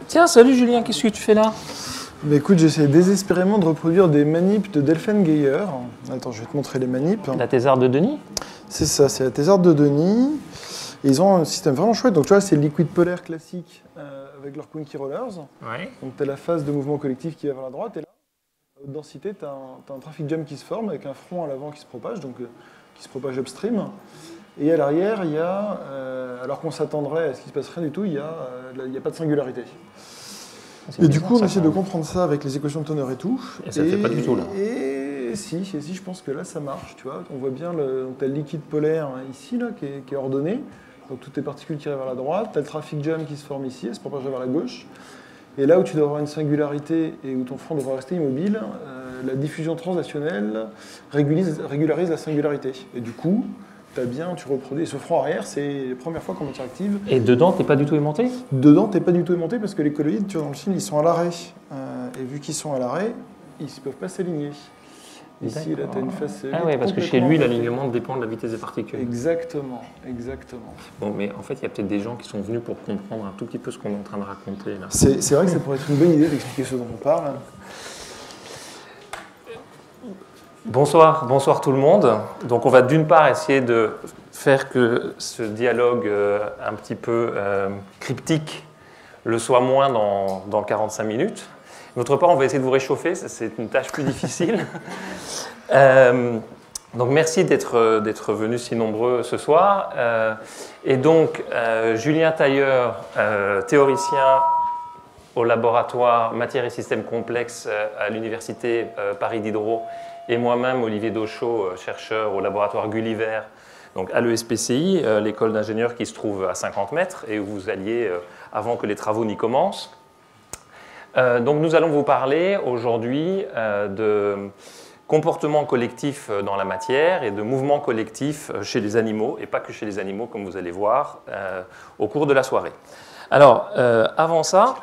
Tiens, salut Julien, qu'est-ce que tu fais là? Bah écoute, j'essaie désespérément de reproduire des manips de Delphine Geyer. Attends, je vais te montrer les manips. La thésarde de Denis? C'est ça, c'est la thésarde de Denis. Et ils ont un système vraiment chouette. Donc tu vois, c'est le liquide polaire classique avec leurs Quincke Rollers. Ouais. Donc tu as la phase de mouvement collectif qui va vers la droite. Et là, à haute densité, tu as un traffic jam qui se forme avec un front à l'avant qui se propage, donc qui se propage upstream. Et à l'arrière, il y a, alors qu'on s'attendrait à ce qu'il ne se passe rien du tout, il n'y a pas de singularité. Et du coup, on essaie de comprendre ça avec les équations de teneur et tout. Et ça ne fait pas du tout là. Et si, je pense que là, ça marche. Tu vois, on voit bien le liquide polaire ici, là, qui est ordonné. Donc toutes les particules tirées vers la droite. Tu as le traffic jam qui se forme ici, elle se propage vers la gauche. Et là où tu dois avoir une singularité et où ton front devra rester immobile, la diffusion translationnelle régularise la singularité. Et du coup, tu reproduis. Et ce front arrière, c'est la première fois qu'en matière active. Et dedans, t'es pas du tout aimanté? Dedans, t'es pas du tout aimanté parce que les colloïdes, tu vois, dans le film, ils sont à l'arrêt. Et vu qu'ils sont à l'arrêt, ils ne peuvent pas s'aligner. Ici, là, tu as une face. Ah ouais, parce que chez lui, l'alignement dépend de la vitesse des particules. Exactement, exactement. Bon, mais en fait, il y a peut-être des gens qui sont venus pour comprendre un tout petit peu ce qu'on est en train de raconter là. C'est vrai que ça pourrait être une bonne idée d'expliquer ce dont on parle. Bonsoir tout le monde. Donc on va d'une part essayer de faire que ce dialogue un petit peu cryptique le soit moins dans 45 minutes. D'autre part, on va essayer de vous réchauffer, c'est une tâche plus difficile. Donc merci d'être venus si nombreux ce soir. Et donc Julien Tailleur, théoricien au laboratoire Matières et Systèmes Complexes à l'Université Paris Diderot, et moi-même, Olivier Dauchaud, chercheur au laboratoire Gulliver, donc à l'ESPCI, l'école d'ingénieurs qui se trouve à 50 mètres et où vous alliez avant que les travaux n'y commencent. Donc nous allons vous parler aujourd'hui de comportement collectif dans la matière et de mouvements collectifs chez les animaux, et pas que chez les animaux, comme vous allez voir au cours de la soirée. Alors, avant ça,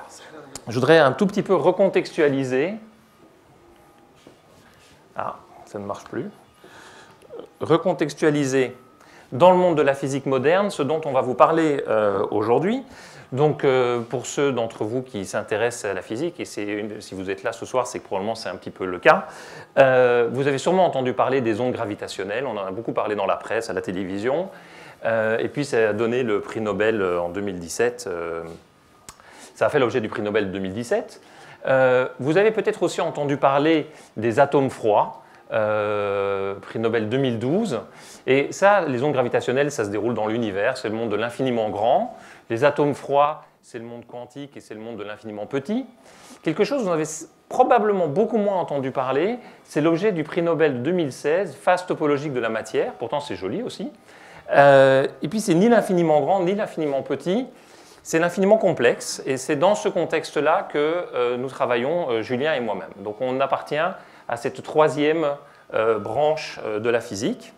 je voudrais un tout petit peu recontextualiser. Ah, ça ne marche plus. Recontextualiser dans le monde de la physique moderne ce dont on va vous parler aujourd'hui. Donc, pour ceux d'entre vous qui s'intéressent à la physique, et si vous êtes là ce soir, c'est que probablement c'est un petit peu le cas, vous avez sûrement entendu parler des ondes gravitationnelles. On en a beaucoup parlé dans la presse, à la télévision. Et puis, ça a donné le prix Nobel en 2017. Ça a fait l'objet du prix Nobel 2017. Vous avez peut-être aussi entendu parler des atomes froids, prix Nobel 2012. Et ça, les ondes gravitationnelles, ça se déroule dans l'univers, c'est le monde de l'infiniment grand. Les atomes froids, c'est le monde quantique et c'est le monde de l'infiniment petit. Quelque chose dont vous avez probablement beaucoup moins entendu parler, c'est l'objet du prix Nobel 2016, phase topologique de la matière, pourtant c'est joli aussi. Et puis c'est ni l'infiniment grand ni l'infiniment petit. C'est l'infiniment complexe, et c'est dans ce contexte-là que nous travaillons, Julien et moi-même. Donc on appartient à cette troisième branche de la physique.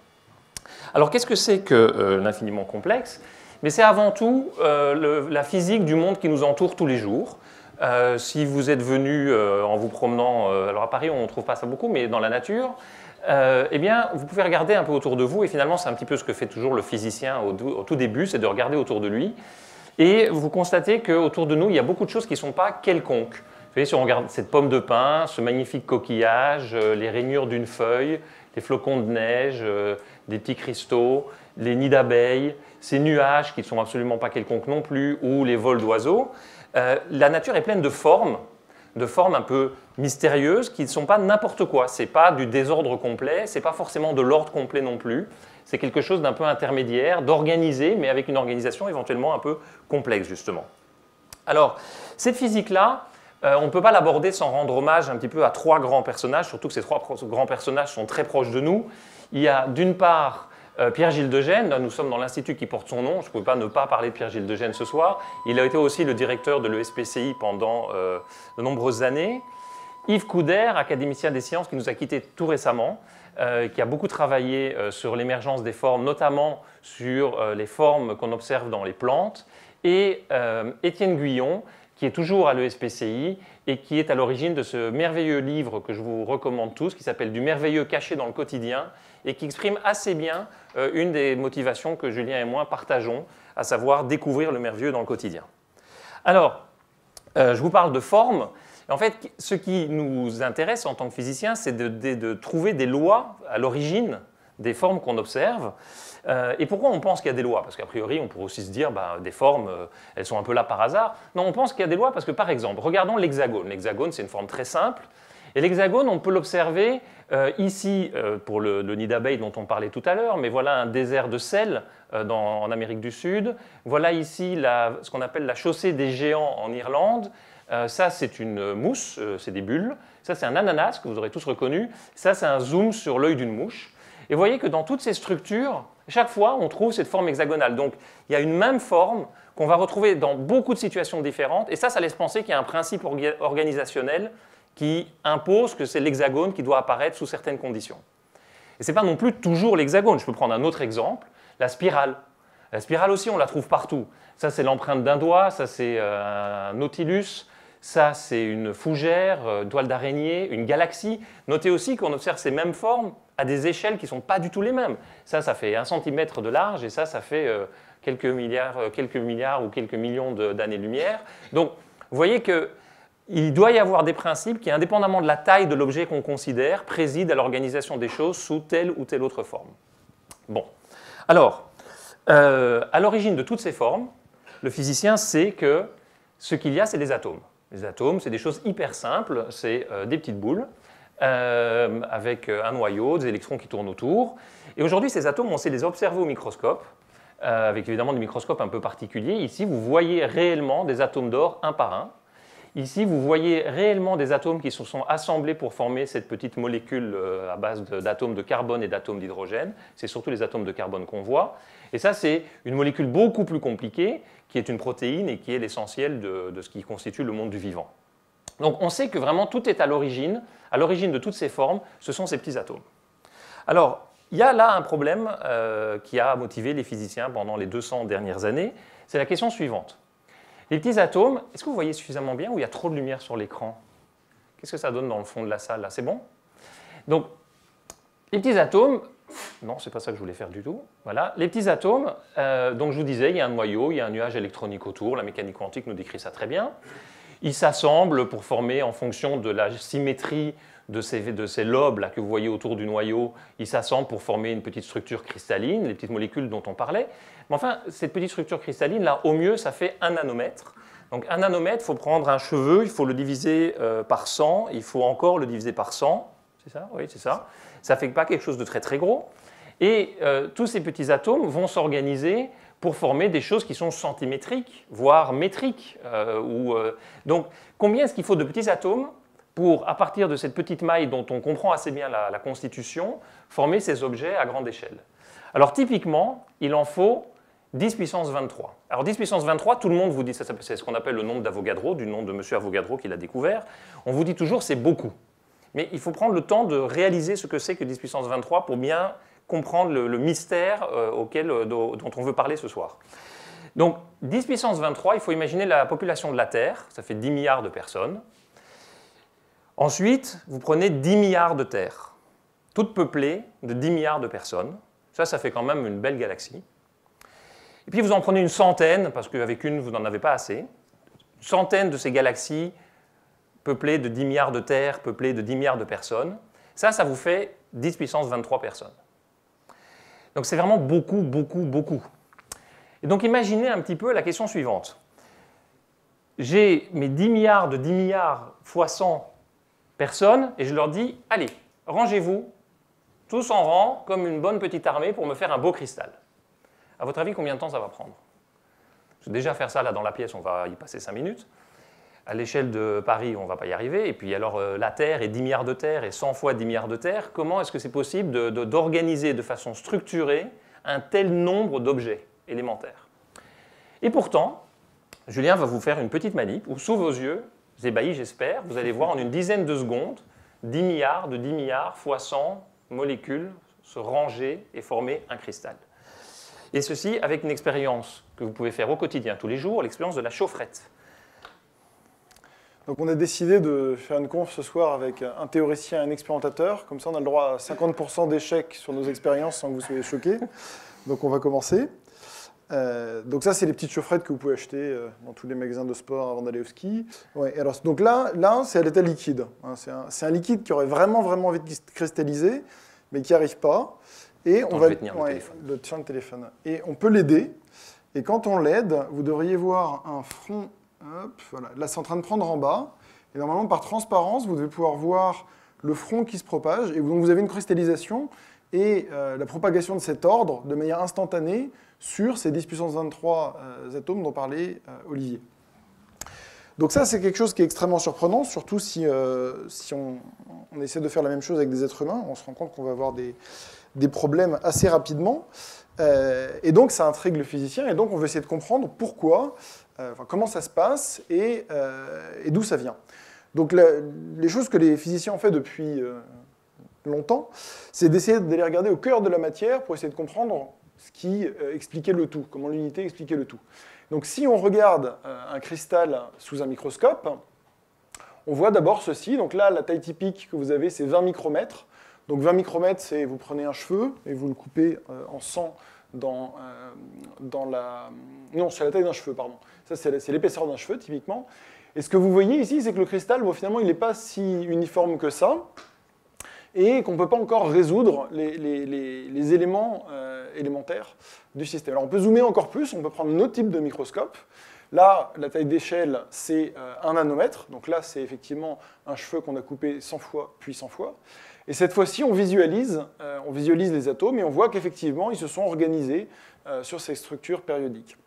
Alors qu'est-ce que c'est que l'infiniment complexe? Mais c'est avant tout la physique du monde qui nous entoure tous les jours. Si vous êtes venu en vous promenant, alors à Paris on ne trouve pas ça beaucoup, mais dans la nature, eh bien, vous pouvez regarder un peu autour de vous, et finalement c'est un petit peu ce que fait toujours le physicien au tout début, c'est de regarder autour de lui. Et vous constatez qu'autour de nous, il y a beaucoup de choses qui ne sont pas quelconques. Vous voyez, si on regarde cette pomme de pin, ce magnifique coquillage, les rainures d'une feuille, les flocons de neige, des petits cristaux, les nids d'abeilles, ces nuages qui ne sont absolument pas quelconques non plus, ou les vols d'oiseaux, la nature est pleine de formes un peu mystérieuses qui ne sont pas n'importe quoi. Ce n'est pas du désordre complet, ce n'est pas forcément de l'ordre complet non plus. C'est quelque chose d'un peu intermédiaire, d'organisé, mais avec une organisation éventuellement un peu complexe, justement. Alors, cette physique-là, on ne peut pas l'aborder sans rendre hommage un petit peu à trois grands personnages, surtout que ces trois grands personnages sont très proches de nous. Il y a d'une part Pierre-Gilles de Gennes, nous sommes dans l'institut qui porte son nom, je ne pouvais pas ne pas parler de Pierre-Gilles de Gennes ce soir. Il a été aussi le directeur de l'ESPCI pendant de nombreuses années. Yves Couder, académicien des sciences, qui nous a quittés tout récemment, qui a beaucoup travaillé sur l'émergence des formes, notamment sur les formes qu'on observe dans les plantes, et Étienne Guyon, qui est toujours à l'ESPCI et qui est à l'origine de ce merveilleux livre que je vous recommande tous, qui s'appelle « Du merveilleux caché dans le quotidien » et qui exprime assez bien une des motivations que Julien et moi partageons, à savoir découvrir le merveilleux dans le quotidien. Alors, je vous parle de forme. En fait, ce qui nous intéresse en tant que physiciens, c'est de trouver des lois à l'origine des formes qu'on observe. Et pourquoi on pense qu'il y a des lois? Parce qu'a priori, on pourrait aussi se dire, des formes, elles sont un peu là par hasard. Non, on pense qu'il y a des lois parce que, par exemple, regardons l'hexagone. L'hexagone, c'est une forme très simple. Et l'hexagone, on peut l'observer ici, pour le nid d'abeille dont on parlait tout à l'heure, mais voilà un désert de sel en Amérique du Sud. Voilà ici ce qu'on appelle la chaussée des géants en Irlande. Ça, c'est une mousse, c'est des bulles. Ça, c'est un ananas que vous aurez tous reconnu. Ça, c'est un zoom sur l'œil d'une mouche. Et vous voyez que dans toutes ces structures, chaque fois, on trouve cette forme hexagonale. Donc, il y a une même forme qu'on va retrouver dans beaucoup de situations différentes. Et ça laisse penser qu'il y a un principe organisationnel qui impose que c'est l'hexagone qui doit apparaître sous certaines conditions. Et ce n'est pas non plus toujours l'hexagone. Je peux prendre un autre exemple, la spirale. La spirale aussi, on la trouve partout. Ça, c'est l'empreinte d'un doigt, ça, c'est un nautilus, ça, c'est une fougère, toile d'araignée, une galaxie. Notez aussi qu'on observe ces mêmes formes à des échelles qui ne sont pas du tout les mêmes. Ça fait 1 cm de large, et ça fait quelques milliards ou quelques millions d'années-lumière. Donc, vous voyez qu'il doit y avoir des principes qui, indépendamment de la taille de l'objet qu'on considère, président à l'organisation des choses sous telle ou telle autre forme. Bon. Alors, à l'origine de toutes ces formes, le physicien sait que ce qu'il y a, c'est des atomes. Les atomes, c'est des choses hyper simples, c'est des petites boules avec un noyau, des électrons qui tournent autour. Et aujourd'hui, ces atomes, on sait les observer au microscope, avec évidemment des microscopes un peu particuliers. Ici, vous voyez réellement des atomes d'or un par un. Ici, vous voyez réellement des atomes qui se sont assemblés pour former cette petite molécule à base d'atomes de carbone et d'atomes d'hydrogène. C'est surtout les atomes de carbone qu'on voit. Et ça, c'est une molécule beaucoup plus compliquée, qui est une protéine et qui est l'essentiel de ce qui constitue le monde du vivant. Donc on sait que vraiment tout est à l'origine de toutes ces formes, ce sont ces petits atomes. Alors, il y a là un problème qui a motivé les physiciens pendant les 200 dernières années, c'est la question suivante. Les petits atomes, est-ce que vous voyez suffisamment bien ou il y a trop de lumière sur l'écran? Qu'est-ce que ça donne dans le fond de la salle, là? C'est bon? Donc, les petits atomes, non, c'est pas ça que je voulais faire du tout. Voilà, les petits atomes, donc je vous disais, il y a un noyau, il y a un nuage électronique autour, la mécanique quantique nous décrit ça très bien. Ils s'assemblent pour former, en fonction de la symétrie de ces lobes là, que vous voyez autour du noyau, ils s'assemblent pour former une petite structure cristalline, les petites molécules dont on parlait. Mais enfin, cette petite structure cristalline, là, au mieux, ça fait 1 nanomètre. Donc 1 nanomètre, il faut prendre un cheveu, il faut le diviser par 100, il faut encore le diviser par 100. C'est ça? Oui, c'est ça. Ça ne fait pas quelque chose de très très gros. Et tous ces petits atomes vont s'organiser pour former des choses qui sont centimétriques, voire métriques. Donc, combien est-ce qu'il faut de petits atomes pour, à partir de cette petite maille dont on comprend assez bien la constitution, former ces objets à grande échelle? Alors, typiquement, il en faut 10 puissance 23. Alors, 10 puissance 23, tout le monde vous dit, c'est ce qu'on appelle le nombre d'Avogadro, du nom de M. Avogadro qui l'a découvert. On vous dit toujours c'est beaucoup. Mais il faut prendre le temps de réaliser ce que c'est que 10 puissance 23 pour bien comprendre le mystère dont on veut parler ce soir. Donc, 10 puissance 23, il faut imaginer la population de la Terre, ça fait 10 milliards de personnes. Ensuite, vous prenez 10 milliards de terres, toutes peuplées de 10 milliards de personnes. Ça fait quand même une belle galaxie. Et puis vous en prenez une centaine, parce qu'avec une, vous n'en avez pas assez. Une centaine de ces galaxies peuplées de 10 milliards de terres, peuplées de 10 milliards de personnes. Ça vous fait 10 puissance 23 personnes. Donc c'est vraiment beaucoup, beaucoup, beaucoup. Et donc imaginez un petit peu la question suivante. J'ai mes 10 milliards de 10 milliards fois 100 personnes, et je leur dis, allez, rangez-vous, tous en rang, comme une bonne petite armée, pour me faire un beau cristal. À votre avis, combien de temps ça va prendre? Je vais déjà faire ça là dans la pièce, on va y passer 5 minutes. À l'échelle de Paris, on ne va pas y arriver. Et puis alors, la Terre et 10 milliards de terres et 100 fois 10 milliards de terres, comment est-ce que c'est possible d'organiser de façon structurée un tel nombre d'objets élémentaires? Et pourtant, Julien va vous faire une petite manip où, sous vos yeux, ébahis j'espère, vous allez voir en une dizaine de secondes 10 milliards de 10 milliards fois 100 molécules se ranger et former un cristal. Et ceci avec une expérience que vous pouvez faire au quotidien, tous les jours, l'expérience de la chaufferette. Donc on a décidé de faire une conf ce soir avec un théoricien et un expérimentateur. Comme ça, on a le droit à 50% d'échecs sur nos expériences sans que vous soyez choqués. Donc on va commencer. Donc ça, c'est les petites chaufferettes que vous pouvez acheter dans tous les magasins de sport avant d'aller au ski. Ouais, alors, donc là c'est à l'état liquide. Hein, c'est un liquide qui aurait vraiment envie de cristalliser, mais qui n'y arrive pas. Et on va tenir le téléphone. Et on peut l'aider. Et quand on l'aide, vous devriez voir un front. Hop, voilà. Là, c'est en train de prendre en bas. Et normalement, par transparence, vous devez pouvoir voir le front qui se propage. Et donc, vous avez une cristallisation et la propagation de cet ordre de manière instantanée sur ces 10 puissance 23 atomes dont parlait Olivier. Donc ça, c'est quelque chose qui est extrêmement surprenant, surtout si on essaie de faire la même chose avec des êtres humains. On se rend compte qu'on va avoir des problèmes assez rapidement. Et donc, ça intrigue le physicien. Et donc, on veut essayer de comprendre pourquoi, comment ça se passe et d'où ça vient. Donc, les choses que les physiciens ont fait depuis longtemps, c'est d'essayer d'aller regarder au cœur de la matière pour essayer de comprendre ce qui expliquait le tout, comment l'unité expliquait le tout. Donc, si on regarde un cristal sous un microscope, on voit d'abord ceci. Donc là, la taille typique que vous avez, c'est 20 micromètres. Donc 20 micromètres, c'est vous prenez un cheveu et vous le coupez en 100 dans la... Non, c'est la taille d'un cheveu, pardon. Ça, c'est l'épaisseur d'un cheveu, typiquement. Et ce que vous voyez ici, c'est que le cristal, bon, finalement, il n'est pas si uniforme que ça et qu'on ne peut pas encore résoudre les éléments élémentaires du système. Alors, on peut zoomer encore plus, on peut prendre un autre type de microscope. Là, la taille d'échelle, c'est 1 nanomètre. Donc là, c'est effectivement un cheveu qu'on a coupé 100 fois, puis 100 fois. Et cette fois-ci, on visualise les atomes et on voit qu'effectivement, ils se sont organisés sur ces structures périodiques.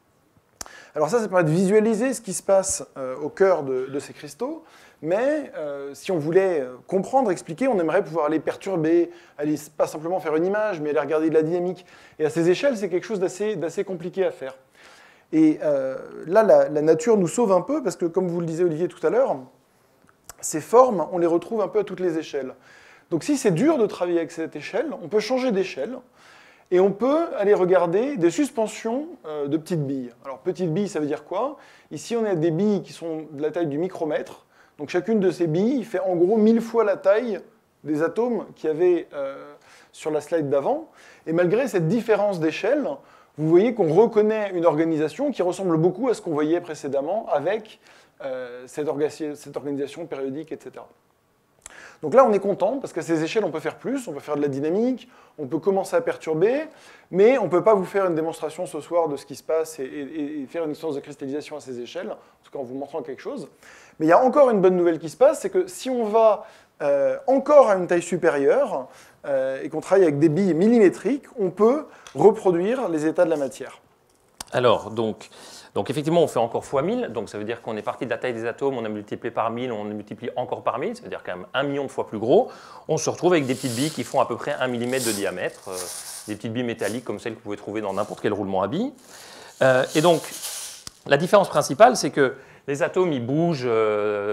Alors ça permet de visualiser ce qui se passe au cœur de ces cristaux, mais si on voulait comprendre, expliquer, on aimerait pouvoir aller perturber, aller pas simplement faire une image, mais aller regarder de la dynamique. Et à ces échelles, c'est quelque chose d'assez compliqué à faire. Et là, la nature nous sauve un peu, parce que comme vous le disiez, Olivier, tout à l'heure, ces formes, on les retrouve un peu à toutes les échelles. Donc si c'est dur de travailler avec cette échelle, on peut changer d'échelle et on peut aller regarder des suspensions de petites billes. Alors petites billes, ça veut dire quoi? Ici, on a des billes qui sont de la taille du micromètre. Donc chacune de ces billes fait en gros 1000 fois la taille des atomes qu'il y avait sur la slide d'avant. Et malgré cette différence d'échelle, vous voyez qu'on reconnaît une organisation qui ressemble beaucoup à ce qu'on voyait précédemment avec cette organisation périodique, etc. Donc là, on est content, parce qu'à ces échelles, on peut faire plus, on peut faire de la dynamique, on peut commencer à perturber, mais on ne peut pas vous faire une démonstration ce soir de ce qui se passe et faire une expérience de cristallisation à ces échelles, en tout cas en vous montrant quelque chose. Mais il y a encore une bonne nouvelle qui se passe, c'est que si on va encore à une taille supérieure et qu'on travaille avec des billes millimétriques, on peut reproduire les états de la matière. Alors, donc effectivement, on fait encore fois 1000, donc ça veut dire qu'on est parti de la taille des atomes, on a multiplié par 1000, on multiplie encore par 1000, ça veut dire quand même 1 million de fois plus gros. On se retrouve avec des petites billes qui font à peu près 1 mm de diamètre, des petites billes métalliques comme celles que vous pouvez trouver dans n'importe quel roulement à billes. Et donc, la différence principale, c'est que les atomes, ils bougent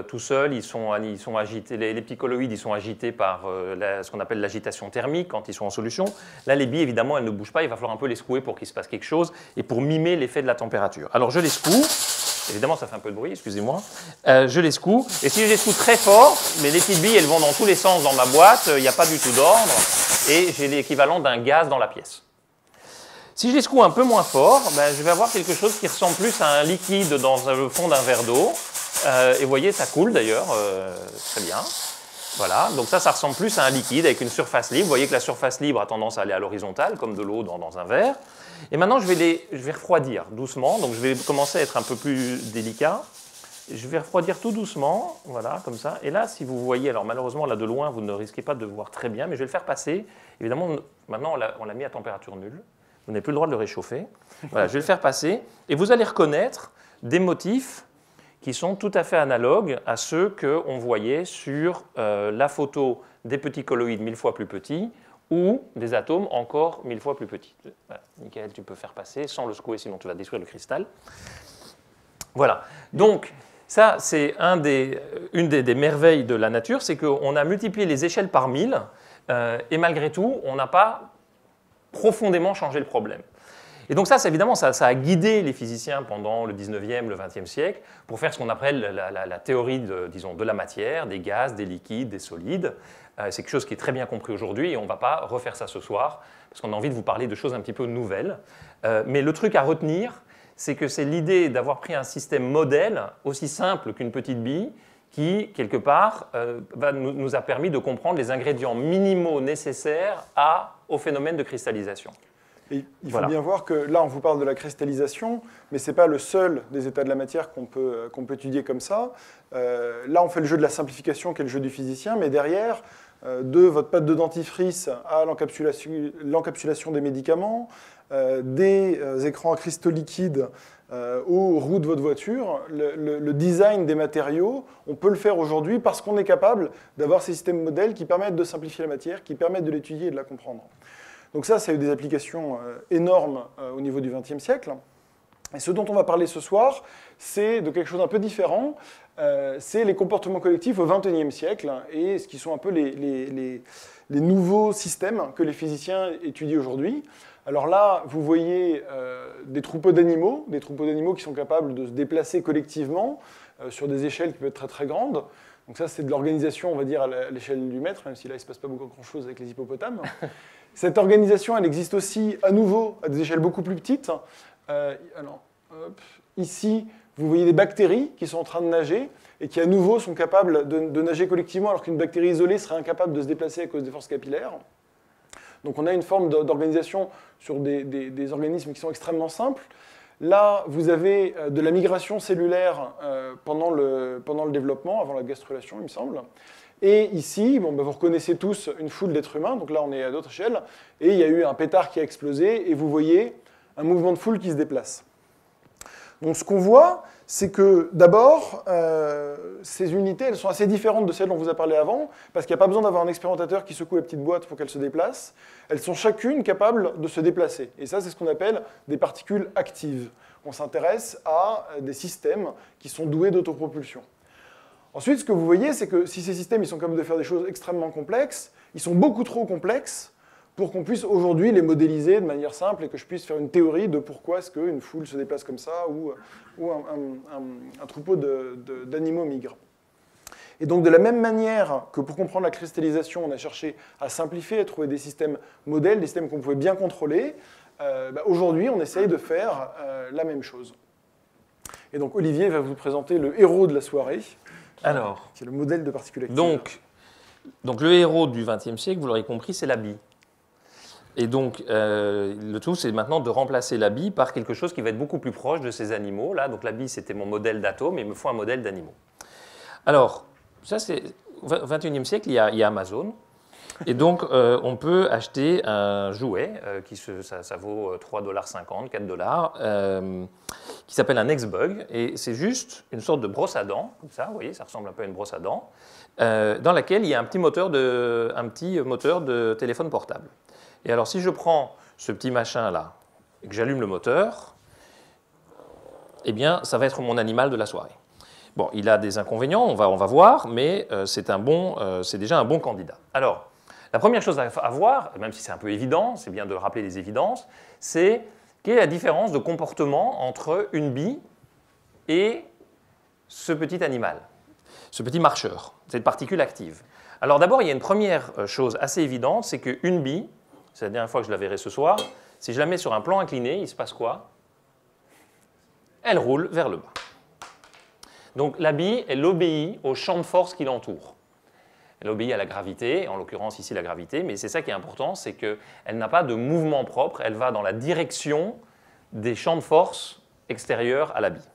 tout seuls, ils sont agités, les petits colloïdes, ils sont agités par ce qu'on appelle l'agitation thermique quand ils sont en solution. Là, les billes, évidemment, elles ne bougent pas, il va falloir un peu les secouer pour qu'il se passe quelque chose et pour mimer l'effet de la température. Alors, je les secoue, évidemment, ça fait un peu de bruit, excusez-moi, je les secoue, et si je les secoue très fort, mais les petites billes, elles vont dans tous les sens dans ma boîte, il n'y a pas du tout d'ordre, et j'ai l'équivalent d'un gaz dans la pièce. Si je les secoue un peu moins fort, je vais avoir quelque chose qui ressemble plus à un liquide dans le fond d'un verre d'eau. Et vous voyez, ça coule d'ailleurs, très bien. Voilà, donc ça ressemble plus à un liquide avec une surface libre. Vous voyez que la surface libre a tendance à aller à l'horizontale, comme de l'eau dans un verre. Et maintenant, je vais refroidir doucement. Donc je vais commencer à être un peu plus délicat. Je vais refroidir tout doucement, voilà, comme ça. Et là, si vous voyez, alors malheureusement, là de loin, vous ne risquez pas de voir très bien, mais je vais le faire passer. Évidemment, maintenant, on l'a mis à température nulle. Vous n'avez plus le droit de le réchauffer. Voilà, je vais le faire passer. Et vous allez reconnaître des motifs qui sont tout à fait analogues à ceux qu'on voyait sur la photo des petits colloïdes 1000 fois plus petits ou des atomes encore 1000 fois plus petits. Voilà, Michael, tu peux faire passer sans le secouer, sinon tu vas détruire le cristal. Voilà. Donc, ça, c'est une des merveilles de la nature, c'est qu'on a multiplié les échelles par 1000 et malgré tout, on n'a pas profondément changer le problème. Et donc ça, évidemment, ça a guidé les physiciens pendant le 19e, le 20e siècle pour faire ce qu'on appelle la théorie disons, de la matière, des gaz, des liquides, des solides. C'est quelque chose qui est très bien compris aujourd'hui et on ne va pas refaire ça ce soir parce qu'on a envie de vous parler de choses un petit peu nouvelles. Mais le truc à retenir, c'est que c'est l'idée d'avoir pris un système modèle aussi simple qu'une petite bille qui, quelque part, nous a permis de comprendre les ingrédients minimaux nécessaires au phénomène de cristallisation. Et il faut bien voir que là, on vous parle de la cristallisation, mais ce n'est pas le seul des états de la matière qu'on peut étudier comme ça. Là, on fait le jeu de la simplification, qui est le jeu du physicien, mais derrière, de votre pâte de dentifrice à l'encapsulation des médicaments, des écrans à cristaux liquides aux roues de votre voiture, le design des matériaux, on peut le faire aujourd'hui parce qu'on est capable d'avoir ces systèmes modèles qui permettent de simplifier la matière, qui permettent de l'étudier et de la comprendre. Donc ça a eu des applications énormes au niveau du XXe siècle. Et ce dont on va parler ce soir, c'est de quelque chose d'un peu différent. C'est les comportements collectifs au XXIe siècle et ce qui sont un peu les nouveaux systèmes que les physiciens étudient aujourd'hui. Alors là, vous voyez des troupeaux d'animaux qui sont capables de se déplacer collectivement sur des échelles qui peuvent être très très grandes. Donc ça, c'est de l'organisation, on va dire, à l'échelle du mètre, même si là, il ne se passe pas beaucoup grand-chose avec les hippopotames. Cette organisation, elle existe aussi à nouveau à des échelles beaucoup plus petites. Ici, vous voyez des bactéries qui sont en train de nager et qui à nouveau sont capables de nager collectivement alors qu'une bactérie isolée serait incapable de se déplacer à cause des forces capillaires. Donc on a une forme d'organisation sur des organismes qui sont extrêmement simples. Là, vous avez de la migration cellulaire pendant le développement, avant la gastrulation, il me semble. Et ici, vous reconnaissez tous une foule d'êtres humains, donc là on est à d'autres échelles, et il y a eu un pétard qui a explosé, et vous voyez un mouvement de foule qui se déplace. Donc ce qu'on voit, c'est que d'abord, ces unités, elles sont assez différentes de celles dont on vous a parlé avant, parce qu'il n'y a pas besoin d'avoir un expérimentateur qui secoue la petite boîte pour qu'elle se déplace. Elles sont chacune capables de se déplacer. Et ça, c'est ce qu'on appelle des particules actives. On s'intéresse à des systèmes qui sont doués d'autopropulsion. Ensuite, ce que vous voyez, c'est que si ces systèmes ils sont capables de faire des choses extrêmement complexes, ils sont beaucoup trop complexes pour qu'on puisse aujourd'hui les modéliser de manière simple et que je puisse faire une théorie de pourquoi est-ce qu'une foule se déplace comme ça ou un troupeau d'animaux migre. Et donc de la même manière que pour comprendre la cristallisation, on a cherché à simplifier, à trouver des systèmes modèles, des systèmes qu'on pouvait bien contrôler, aujourd'hui on essaye de faire la même chose. Et donc Olivier va vous présenter le héros de la soirée. Alors, c'est le modèle de particules actives. Donc le héros du XXe siècle, vous l'aurez compris, c'est la bille. Et donc le tout, c'est maintenant de remplacer la bille par quelque chose qui va être beaucoup plus proche de ces animaux. Là, donc la bille, c'était mon modèle d'atome, et il me faut un modèle d'animaux. Alors, ça c'est au XXIe siècle, il y a Amazon. Et donc, on peut acheter un jouet, ça vaut $3,50, $4, qui s'appelle un X-Bug. Et c'est juste une sorte de brosse à dents, comme ça, vous voyez, ça ressemble un peu à une brosse à dents, dans laquelle il y a un petit moteur de téléphone portable. Et alors, si je prends ce petit machin-là et que j'allume le moteur, eh bien, ça va être mon animal de la soirée. Bon, il a des inconvénients, on va voir, mais c'est déjà un bon candidat. Alors, la première chose à voir, même si c'est un peu évident, c'est bien de rappeler les évidences, c'est quelle est la différence de comportement entre une bille et ce petit animal, ce petit marcheur, cette particule active. Alors d'abord, il y a une première chose assez évidente, c'est qu'une bille, c'est la dernière fois que je la verrai ce soir, si je la mets sur un plan incliné, il se passe quoi? Elle roule vers le bas. Donc la bille, elle obéit au champ de force qui l'entoure. Elle obéit à la gravité, en l'occurrence ici la gravité, mais c'est ça qui est important, c'est qu'elle n'a pas de mouvement propre, elle va dans la direction des champs de force extérieurs à la bille.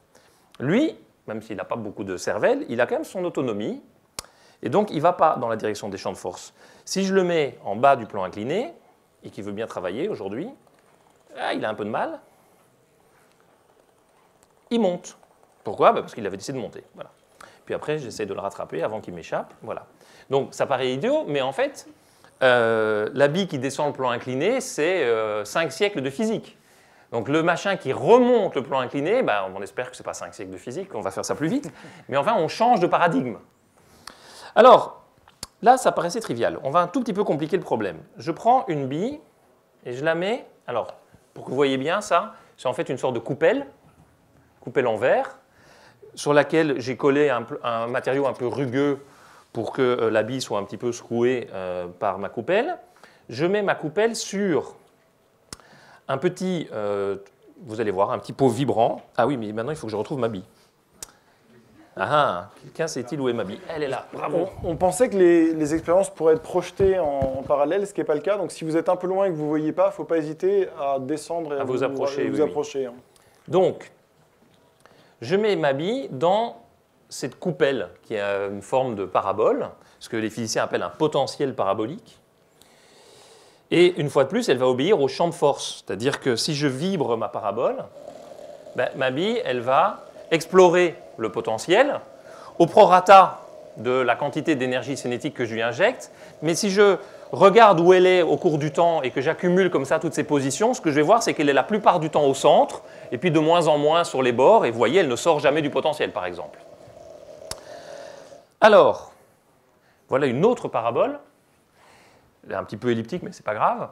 Lui, même s'il n'a pas beaucoup de cervelle, il a quand même son autonomie, et donc il ne va pas dans la direction des champs de force. Si je le mets en bas du plan incliné, et qu'il veut bien travailler aujourd'hui, il a un peu de mal, il monte. Pourquoi? Parce qu'il avait décidé de monter. Voilà. Puis après, j'essaie de le rattraper avant qu'il m'échappe. Voilà. Donc ça paraît idiot, mais en fait, la bille qui descend le plan incliné, c'est 5 siècles de physique. Donc le machin qui remonte le plan incliné, on espère que ce n'est pas 5 siècles de physique, on va faire ça plus vite, mais enfin on change de paradigme. Alors, là ça paraissait trivial, on va un tout petit peu compliquer le problème. Je prends une bille et je la mets, alors pour que vous voyez bien ça, c'est en fait une sorte de coupelle en verre, sur laquelle j'ai collé un matériau un peu rugueux pour que la bille soit un petit peu secouée par ma coupelle. Je mets ma coupelle sur un petit, vous allez voir, un petit pot vibrant. Ah oui, mais maintenant il faut que je retrouve ma bille. Ah, quelqu'un sait-il où est ma bille? Elle est là, bravo. On pensait que les expériences pourraient être projetées en parallèle, ce qui n'est pas le cas. Donc si vous êtes un peu loin et que vous ne voyez pas, il ne faut pas hésiter à descendre et à vous approcher. vous approcher. Hein. Donc, je mets ma bille dans cette coupelle qui a une forme de parabole, ce que les physiciens appellent un potentiel parabolique. Et une fois de plus, elle va obéir au champ de force. C'est-à-dire que si je vibre ma parabole, ben, ma bille, elle va explorer le potentiel au prorata de la quantité d'énergie cinétique que je lui injecte. Mais si je regarde où elle est au cours du temps et que j'accumule comme ça toutes ces positions, ce que je vais voir, c'est qu'elle est la plupart du temps au centre et puis de moins en moins sur les bords. Et vous voyez, elle ne sort jamais du potentiel, par exemple. Alors, voilà une autre parabole. Elle est un petit peu elliptique, mais ce n'est pas grave.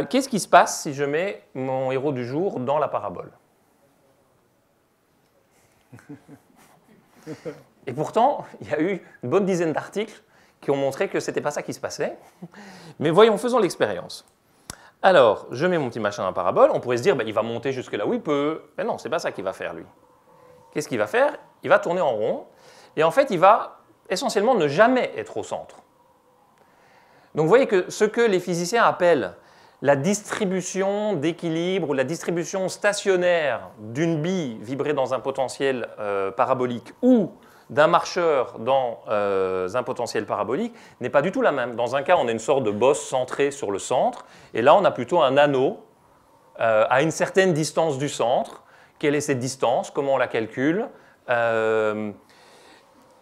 Qu'est-ce qui se passe si je mets mon héros du jour dans la parabole? Et pourtant, il y a eu une bonne dizaine d'articles qui ont montré que ce n'était pas ça qui se passait. Mais voyons, faisons l'expérience. Alors, je mets mon petit machin dans la parabole. On pourrait se dire, ben, il va monter jusque là où il peut. Mais non, ce n'est pas ça qu'il va faire, lui. Qu'est-ce qu'il va faire? Il va tourner en rond. Et en fait, il va essentiellement ne jamais être au centre. Donc, vous voyez que ce que les physiciens appellent la distribution d'équilibre ou la distribution stationnaire d'une bille vibrée dans un potentiel parabolique ou d'un marcheur dans un potentiel parabolique n'est pas du tout la même. Dans un cas, on a une sorte de bosse centrée sur le centre, et là, on a plutôt un anneau à une certaine distance du centre. Quelle est cette distance? Comment on la calcule? Et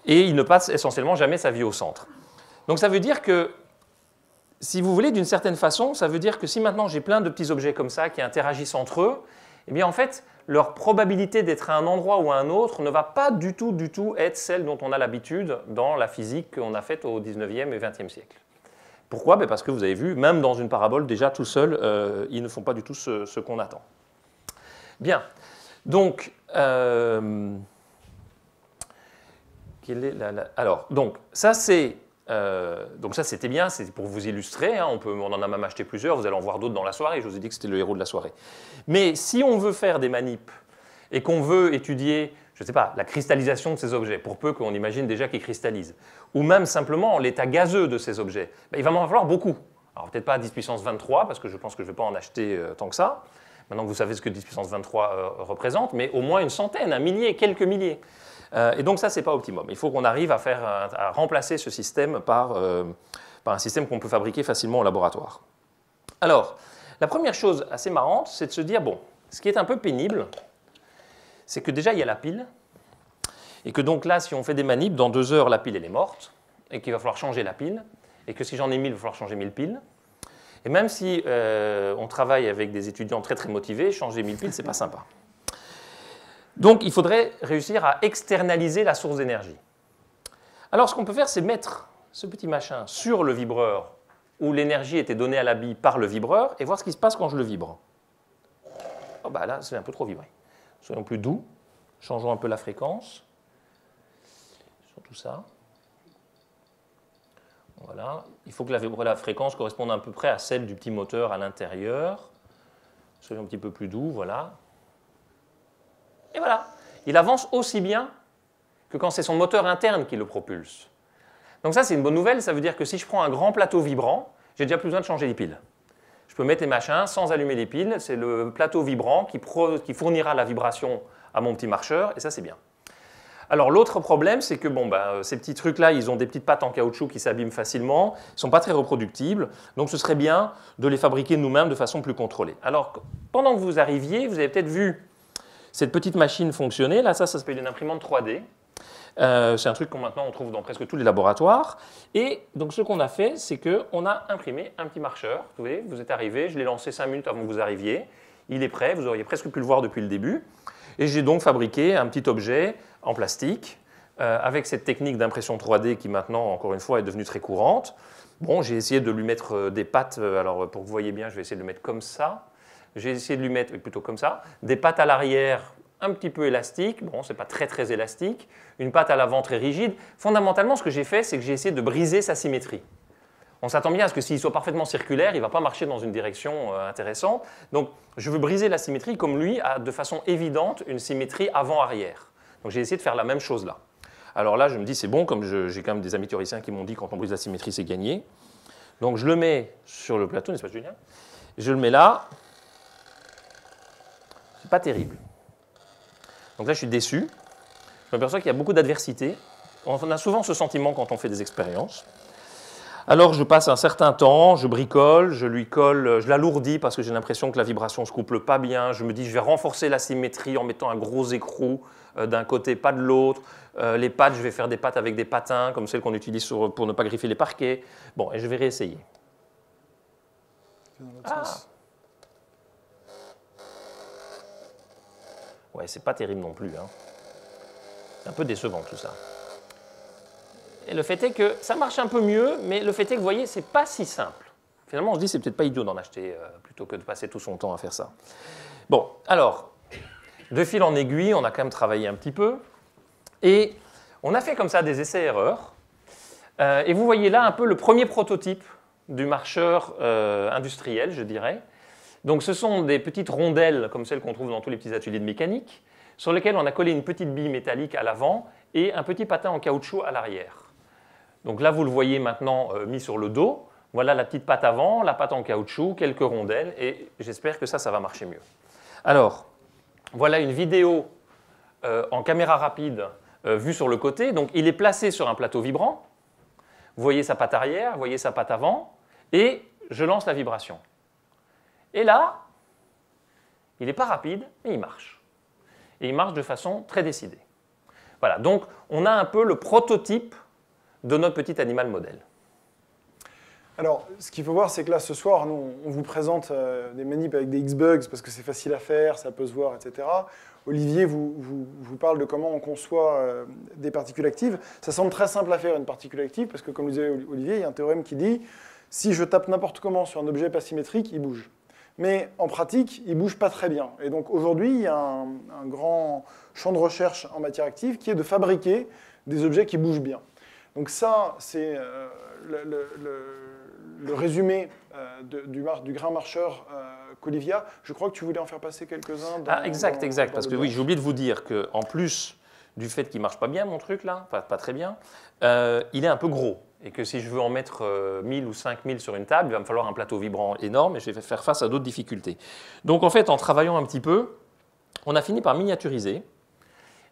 il ne passe essentiellement jamais sa vie au centre. Donc ça veut dire que, si vous voulez, d'une certaine façon, ça veut dire que si maintenant j'ai plein de petits objets comme ça qui interagissent entre eux, eh bien en fait, leur probabilité d'être à un endroit ou à un autre ne va pas du tout être celle dont on a l'habitude dans la physique qu'on a faite au 19e et 20e siècle. Pourquoi? Parce que vous avez vu, même dans une parabole, déjà tout seul, ils ne font pas du tout ce qu'on attend. Bien, donc, alors, donc ça c'est... donc ça c'était bien, c'est pour vous illustrer, hein, on en a même acheté plusieurs, vous allez en voir d'autres dans la soirée, je vous ai dit que c'était le héros de la soirée. Mais si on veut faire des manips et qu'on veut étudier, je ne sais pas, la cristallisation de ces objets, pour peu qu'on imagine déjà qu'ils cristallisent, ou même simplement l'état gazeux de ces objets, ben, il va m'en falloir beaucoup. Alors peut-être pas à 10 puissance 23, parce que je pense que je ne vais pas en acheter tant que ça, maintenant que vous savez ce que 10 puissance 23 représente, mais au moins une centaine, un millier, quelques milliers. Et donc ça, ce n'est pas optimum. Il faut qu'on arrive à remplacer ce système par un système qu'on peut fabriquer facilement au laboratoire. Alors, la première chose assez marrante, c'est de se dire, bon, ce qui est un peu pénible, c'est que déjà, il y a la pile, et que donc là, si on fait des manips, dans 2 heures, la pile, elle est morte, et qu'il va falloir changer la pile, et que si j'en ai 1000, il va falloir changer 1000 piles. Et même si on travaille avec des étudiants très très motivés, changer 1000 piles, ce n'est pas sympa. Donc, il faudrait réussir à externaliser la source d'énergie. Alors, ce qu'on peut faire, c'est mettre ce petit machin sur le vibreur où l'énergie était donnée à la bille par le vibreur et voir ce qui se passe quand je le vibre. Oh, bah là, c'est un peu trop vibré. Soyons plus doux, changeons un peu la fréquence sur tout ça. Voilà. Il faut que la fréquence corresponde à peu près à celle du petit moteur à l'intérieur. Soyons un petit peu plus doux, voilà. Et voilà, il avance aussi bien que quand c'est son moteur interne qui le propulse. Donc ça, c'est une bonne nouvelle, ça veut dire que si je prends un grand plateau vibrant, j'ai déjà plus besoin de changer les piles. Je peux mettre les machins sans allumer les piles, c'est le plateau vibrant qui fournira la vibration à mon petit marcheur, et ça, c'est bien. Alors l'autre problème, c'est que bon, ces petits trucs-là, ils ont des petites pattes en caoutchouc qui s'abîment facilement, ils ne sont pas très reproductibles, donc ce serait bien de les fabriquer nous-mêmes de façon plus contrôlée. Alors, pendant que vous arriviez, vous avez peut-être vu cette petite machine fonctionner. Là, ça s'appelle une imprimante 3D. C'est un truc qu'on maintenant on trouve dans presque tous les laboratoires. Et donc, ce qu'on a fait, c'est qu'on a imprimé un petit marcheur. Vous voyez, vous êtes arrivé, je l'ai lancé 5 minutes avant que vous arriviez. Il est prêt, vous auriez presque pu le voir depuis le début. Et j'ai donc fabriqué un petit objet en plastique avec cette technique d'impression 3D qui maintenant, encore une fois, est devenue très courante. Bon, j'ai essayé de lui mettre des pattes. Alors, pour que vous voyez bien, je vais essayer de le mettre comme ça. j'ai essayé de lui mettre, plutôt comme ça, des pattes à l'arrière un petit peu élastiques. Bon, c'est pas très très élastique. Une patte à l'avant très rigide. Fondamentalement, ce que j'ai fait, c'est que j'ai essayé de briser sa symétrie. On s'attend bien à ce que s'il soit parfaitement circulaire, il ne va pas marcher dans une direction intéressante. Donc, je veux briser la symétrie comme lui a de façon évidente une symétrie avant-arrière. Donc, j'ai essayé de faire la même chose là. Alors là, je me dis, c'est bon, comme j'ai quand même des amis théoriciens qui m'ont dit quand on brise la symétrie, c'est gagné. Donc, je le mets sur le plateau, n'est-ce pas, Julien? Je le mets là. C'est pas terrible. Donc là, je suis déçu. Je m'aperçois qu'il y a beaucoup d'adversité. On a souvent ce sentiment quand on fait des expériences. Alors je passe un certain temps, je bricole, je lui colle, je l'alourdis parce que j'ai l'impression que la vibration ne se couple pas bien. Je me dis je vais renforcer la symétrie en mettant un gros écrou d'un côté, pas de l'autre. Les pattes, je vais faire des pattes avec des patins comme celles qu'on utilise pour ne pas griffer les parquets. Bon, et je vais réessayer. Ouais, c'est pas terrible non plus. Hein. C'est un peu décevant tout ça. Et le fait est que ça marche un peu mieux, mais le fait est que, vous voyez, c'est pas si simple. Finalement, on se dit, c'est peut-être pas idiot d'en acheter plutôt que de passer tout son temps à faire ça. Bon, alors, de fil en aiguille, on a quand même travaillé un petit peu. Et on a fait comme ça des essais-erreurs. Et vous voyez là un peu le premier prototype du marcheur industriel, je dirais. Donc, ce sont des petites rondelles, comme celles qu'on trouve dans tous les petits ateliers de mécanique, sur lesquelles on a collé une petite bille métallique à l'avant et un petit patin en caoutchouc à l'arrière. Donc là, vous le voyez maintenant mis sur le dos. Voilà la petite patte avant, la patte en caoutchouc, quelques rondelles, et j'espère que ça va marcher mieux. Alors, voilà une vidéo en caméra rapide vue sur le côté. Donc, il est placé sur un plateau vibrant. Vous voyez sa patte arrière, vous voyez sa patte avant, et je lance la vibration. Et là, il n'est pas rapide, mais il marche. Et il marche de façon très décidée. Voilà, donc on a un peu le prototype de notre petit animal modèle. Alors, ce qu'il faut voir, c'est que là, ce soir, nous, on vous présente des manips avec des Xbugs parce que c'est facile à faire, ça peut se voir, etc. Olivier vous parle de comment on conçoit des particules actives. Ça semble très simple à faire, une particule active, parce que, comme vous disait Olivier, il y a un théorème qui dit si je tape n'importe comment sur un objet pas symétrique, il bouge. Mais en pratique, il ne bouge pas très bien. Et donc, aujourd'hui, il y a un grand champ de recherche en matière active qui est de fabriquer des objets qui bougent bien. Donc ça, c'est le résumé du grain marcheur qu'Olivia. Je crois que tu voulais en faire passer quelques-uns. Exact. Parce que oui, j'ai oublié de vous dire qu'en plus du fait qu'il ne marche pas bien, mon truc là, pas très bien, il est un peu gros. Et que si je veux en mettre 1000 ou 5000 sur une table, il va me falloir un plateau vibrant énorme et je vais faire face à d'autres difficultés. Donc en fait, en travaillant un petit peu, on a fini par miniaturiser.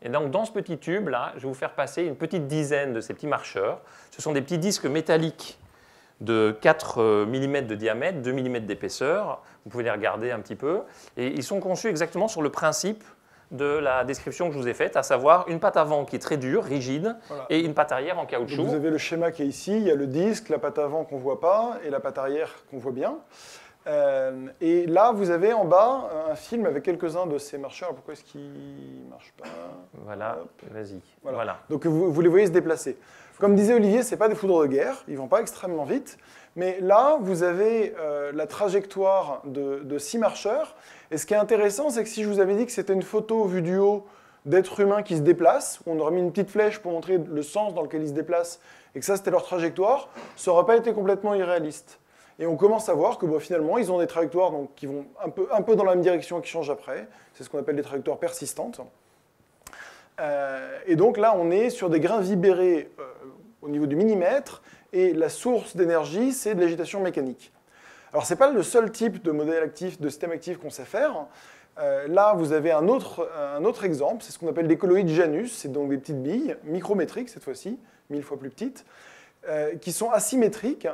Et donc, dans ce petit tube-là, je vais vous faire passer une petite dizaine de ces petits marcheurs. Ce sont des petits disques métalliques de 4 mm de diamètre, 2 mm d'épaisseur. Vous pouvez les regarder un petit peu. Et ils sont conçus exactement sur le principe de la description que je vous ai faite, à savoir une patte avant qui est très dure, rigide, voilà, et une patte arrière en caoutchouc. Donc vous avez le schéma qui est ici. Il y a le disque, la patte avant qu'on ne voit pas, et la patte arrière qu'on voit bien. Et là, vous avez en bas un film avec quelques-uns de ces marcheurs. Pourquoi est-ce qu'ils ne marchent pas? Voilà, vas-y. Voilà. Donc vous les voyez se déplacer. Comme disait Olivier, ce n'est pas des foudres de guerre, ils ne vont pas extrêmement vite. Mais là, vous avez la trajectoire de 6 marcheurs. Et ce qui est intéressant, c'est que si je vous avais dit que c'était une photo vue du haut d'êtres humains qui se déplacent, où on aurait mis une petite flèche pour montrer le sens dans lequel ils se déplacent, et que ça, c'était leur trajectoire, ça n'aurait pas été complètement irréaliste. Et on commence à voir que finalement, ils ont des trajectoires donc, qui vont un peu dans la même direction et qui changent après. C'est ce qu'on appelle des trajectoires persistantes. Et donc là, on est sur des grains vibrés au niveau du millimètre, et la source d'énergie, c'est de l'agitation mécanique. Alors, ce n'est pas le seul type de modèle actif, de système actif qu'on sait faire. Là, vous avez un autre exemple, c'est ce qu'on appelle des colloïdes Janus, c'est donc des petites billes, micrométriques cette fois-ci, 1000 fois plus petites, qui sont asymétriques,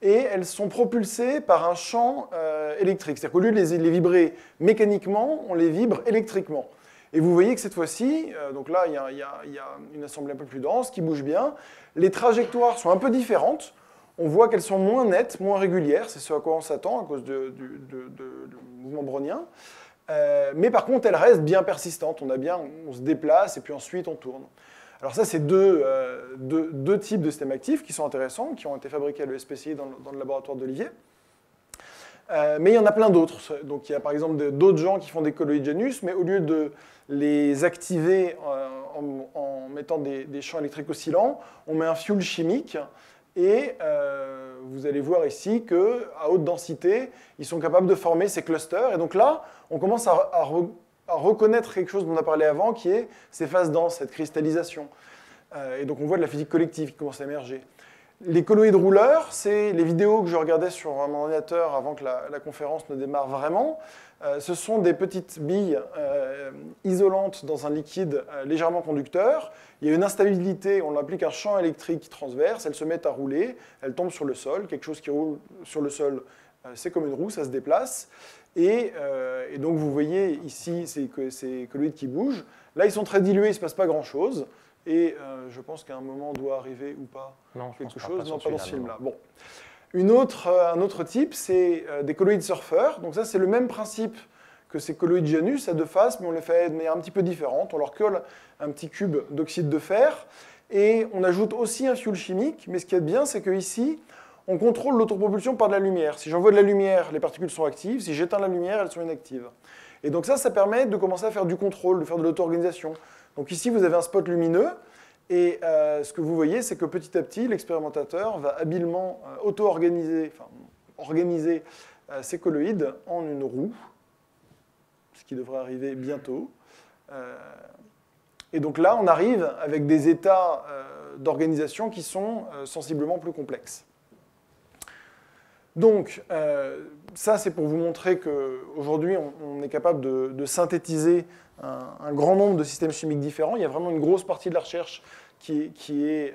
et elles sont propulsées par un champ électrique. C'est-à-dire qu'au lieu de les vibrer mécaniquement, on les vibre électriquement. Et vous voyez que cette fois-ci, donc là, il y a une assemblée un peu plus dense qui bouge bien. Les trajectoires sont un peu différentes. On voit qu'elles sont moins nettes, moins régulières. C'est ce à quoi on s'attend à cause du mouvement brownien. Mais par contre, elles restent bien persistantes. On se déplace et puis ensuite on tourne. Alors ça, c'est deux types de systèmes actifs qui sont intéressants, qui ont été fabriqués à l'ESPCI dans le laboratoire d'Olivier. Mais il y en a plein d'autres. Donc il y a par exemple d'autres gens qui font des colloïdes Janus, mais au lieu de les activer en mettant des champs électriques oscillants, on met un fuel chimique. Et vous allez voir ici qu'à haute densité, ils sont capables de former ces clusters. Et donc là, on commence à reconnaître quelque chose dont on a parlé avant, qui est ces phases denses, cette cristallisation. Et donc on voit de la physique collective qui commence à émerger. Les colloïdes rouleurs, c'est les vidéos que je regardais sur mon ordinateur avant que la conférence ne démarre vraiment. Ce sont des petites billes isolantes dans un liquide légèrement conducteur. Il y a une instabilité, on applique un champ électrique transverse, elles se mettent à rouler, elles tombent sur le sol. Quelque chose qui roule sur le sol, c'est comme une roue, ça se déplace. Et donc vous voyez ici ces colloïdes qui bougent. Là, ils sont très dilués, il ne se passe pas grand-chose. Et je pense qu'à un moment doit arriver ou pas quelque chose. Non, pas dans ce film-là. Bon. Un autre type, c'est des colloïdes surfeurs. Donc ça, c'est le même principe que ces colloïdes Janus à deux faces, mais on les fait de manière un petit peu différente. On leur colle un petit cube d'oxyde de fer et on ajoute aussi un fuel chimique. Mais ce qui est bien, c'est qu'ici, on contrôle l'autopropulsion par de la lumière. Si j'envoie de la lumière, les particules sont actives. Si j'éteins la lumière, elles sont inactives. Et donc ça permet de commencer à faire du contrôle, de faire de l'auto-organisation. Donc ici, vous avez un spot lumineux. Et ce que vous voyez, c'est que petit à petit, l'expérimentateur va habilement organiser ces colloïdes en une roue, ce qui devrait arriver bientôt. Et donc là, on arrive avec des états d'organisation qui sont sensiblement plus complexes. Donc, ça, c'est pour vous montrer qu'aujourd'hui, on est capable de synthétiser un grand nombre de systèmes chimiques différents. Il y a vraiment une grosse partie de la recherche qui est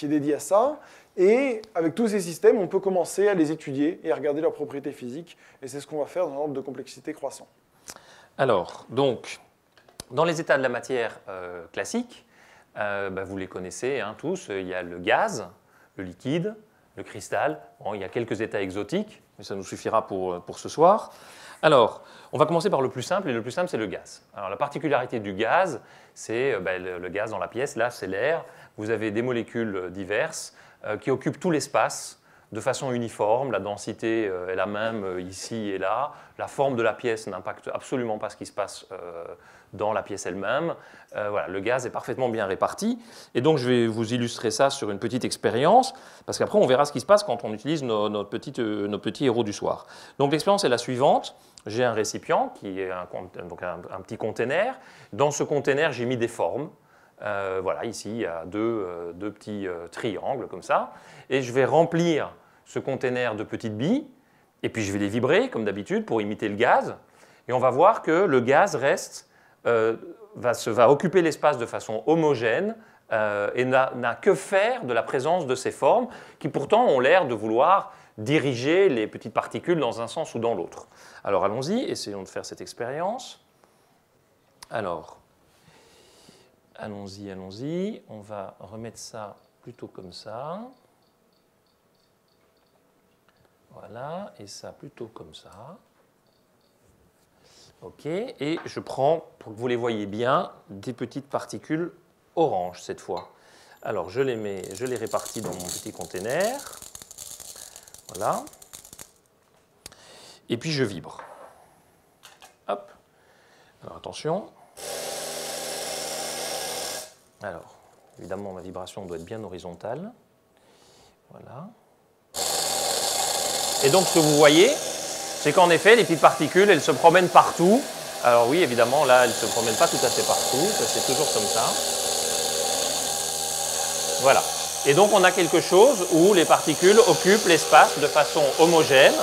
dédiée à ça. Et avec tous ces systèmes, on peut commencer à les étudier et à regarder leurs propriétés physiques. Et c'est ce qu'on va faire dans un ordre de complexité croissant. Alors, donc, dans les états de la matière classiques, vous les connaissez tous, il y a le gaz, le liquide, le cristal. Bon, il y a quelques états exotiques, mais ça nous suffira pour ce soir. Alors, on va commencer par le plus simple, et le plus simple, c'est le gaz. Alors, la particularité du gaz, c'est le gaz dans la pièce, là, c'est l'air. Vous avez des molécules diverses qui occupent tout l'espace de façon uniforme. La densité est la même ici et là. La forme de la pièce n'impacte absolument pas ce qui se passe dans la pièce elle-même. Voilà, le gaz est parfaitement bien réparti. Et donc, je vais vous illustrer ça sur une petite expérience, parce qu'après, on verra ce qui se passe quand on utilise nos petits héros du soir. Donc, l'expérience est la suivante. J'ai un récipient qui est un petit container. Dans ce container, j'ai mis des formes. Voilà, ici, il y a deux petits triangles comme ça. Et je vais remplir ce container de petites billes. Et puis, je vais les vibrer, comme d'habitude, pour imiter le gaz. Et on va voir que le gaz va occuper l'espace de façon homogène et n'a que faire de la présence de ces formes qui, pourtant, ont l'air de vouloir diriger les petites particules dans un sens ou dans l'autre. Alors, allons-y, essayons de faire cette expérience. Alors, allons-y. On va remettre ça plutôt comme ça. Voilà, et ça plutôt comme ça. OK, et je prends, pour que vous les voyez bien, des petites particules orange cette fois. Alors, je les répartis dans mon petit container. Voilà. Et puis, je vibre. Hop. Alors, attention. Alors, évidemment, ma vibration doit être bien horizontale. Voilà. Et donc, ce que vous voyez, c'est qu'en effet, les petites particules, elles se promènent partout. Alors oui, évidemment, là, elles ne se promènent pas tout à fait partout. Ça, c'est toujours comme ça. Voilà. Et donc, on a quelque chose où les particules occupent l'espace de façon homogène.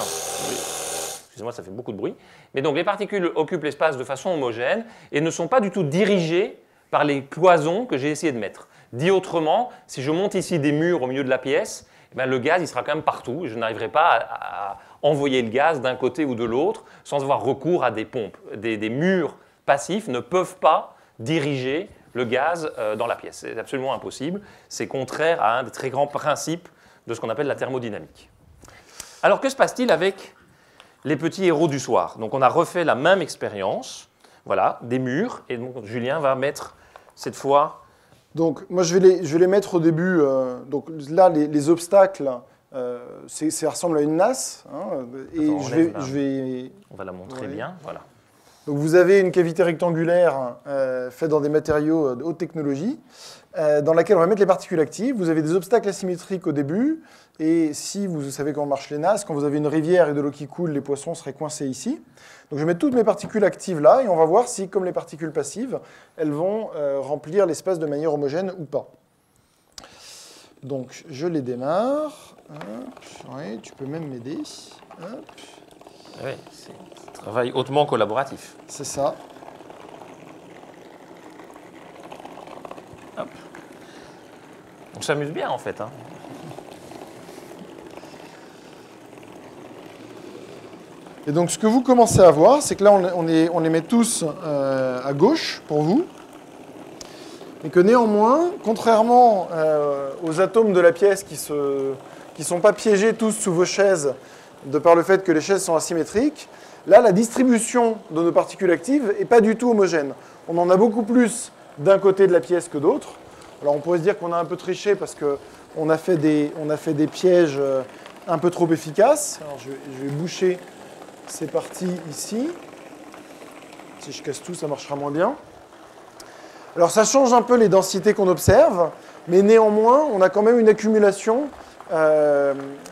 Excusez-moi, ça fait beaucoup de bruit. Mais donc, les particules occupent l'espace de façon homogène et ne sont pas du tout dirigées par les cloisons que j'ai essayé de mettre. Dit autrement, si je monte ici des murs au milieu de la pièce, le gaz, il sera quand même partout. Je n'arriverai pas à envoyer le gaz d'un côté ou de l'autre sans avoir recours à des pompes. Des murs passifs ne peuvent pas diriger le gaz dans la pièce. C'est absolument impossible. C'est contraire à un des très grands principes de ce qu'on appelle la thermodynamique. Alors, que se passe-t-il avec les petits héros du soir? Donc, on a refait la même expérience. Voilà, des murs. Et donc, Julien va mettre cette fois... Donc, moi, je vais les mettre au début. Donc là, les obstacles Ça ressemble à une nasse. Hein, et on va la montrer bien. Voilà. Donc vous avez une cavité rectangulaire faite dans des matériaux de haute technologie, dans laquelle on va mettre les particules actives. Vous avez des obstacles asymétriques au début, et si vous savez comment marchent les nasses, quand vous avez une rivière et de l'eau qui coule, les poissons seraient coincés ici. Donc je vais mettre toutes mes particules actives là, et on va voir si, comme les particules passives, elles vont remplir l'espace de manière homogène ou pas. Donc je les démarre. Hop, ouais, tu peux même m'aider. Oui, c'est un travail hautement collaboratif. C'est ça. Hop. On s'amuse bien en fait. Hein. Et donc ce que vous commencez à voir, c'est que là on les met tous à gauche pour vous. Et que néanmoins, contrairement aux atomes de la pièce qui ne sont pas piégés tous sous vos chaises, de par le fait que les chaises sont asymétriques, là, la distribution de nos particules actives n'est pas du tout homogène. On en a beaucoup plus d'un côté de la pièce que d'autre. Alors on pourrait se dire qu'on a un peu triché parce qu'on a fait des pièges un peu trop efficaces. Alors je vais boucher ces parties ici. Si je casse tout, ça marchera moins bien. Alors ça change un peu les densités qu'on observe, mais néanmoins, on a quand même une accumulation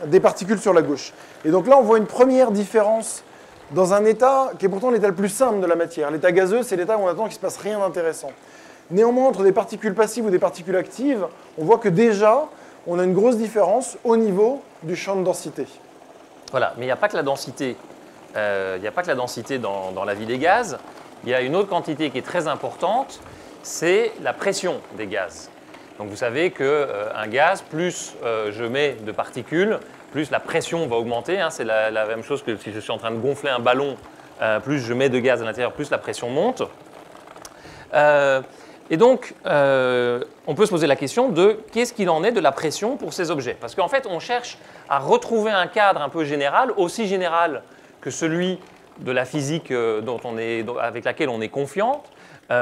des particules sur la gauche. Et donc là, on voit une première différence dans un état qui est pourtant l'état le plus simple de la matière. L'état gazeux, c'est l'état où on attend qu'il ne se passe rien d'intéressant. Néanmoins, entre des particules passives ou des particules actives, on voit que déjà, on a une grosse différence au niveau du champ de densité. Voilà, mais il n'y a pas que la densité. Il n'y a pas que la densité dans la vie des gaz. Il y a une autre quantité qui est très importante, c'est la pression des gaz. Donc vous savez qu'un gaz, plus je mets de particules, plus la pression va augmenter. Hein, c'est la même chose que si je suis en train de gonfler un ballon, plus je mets de gaz à l'intérieur, plus la pression monte. Et donc, on peut se poser la question de qu'est-ce qu'il en est de la pression pour ces objets. Parce qu'en fait, on cherche à retrouver un cadre un peu général, aussi général que celui de la physique avec laquelle on est confiant,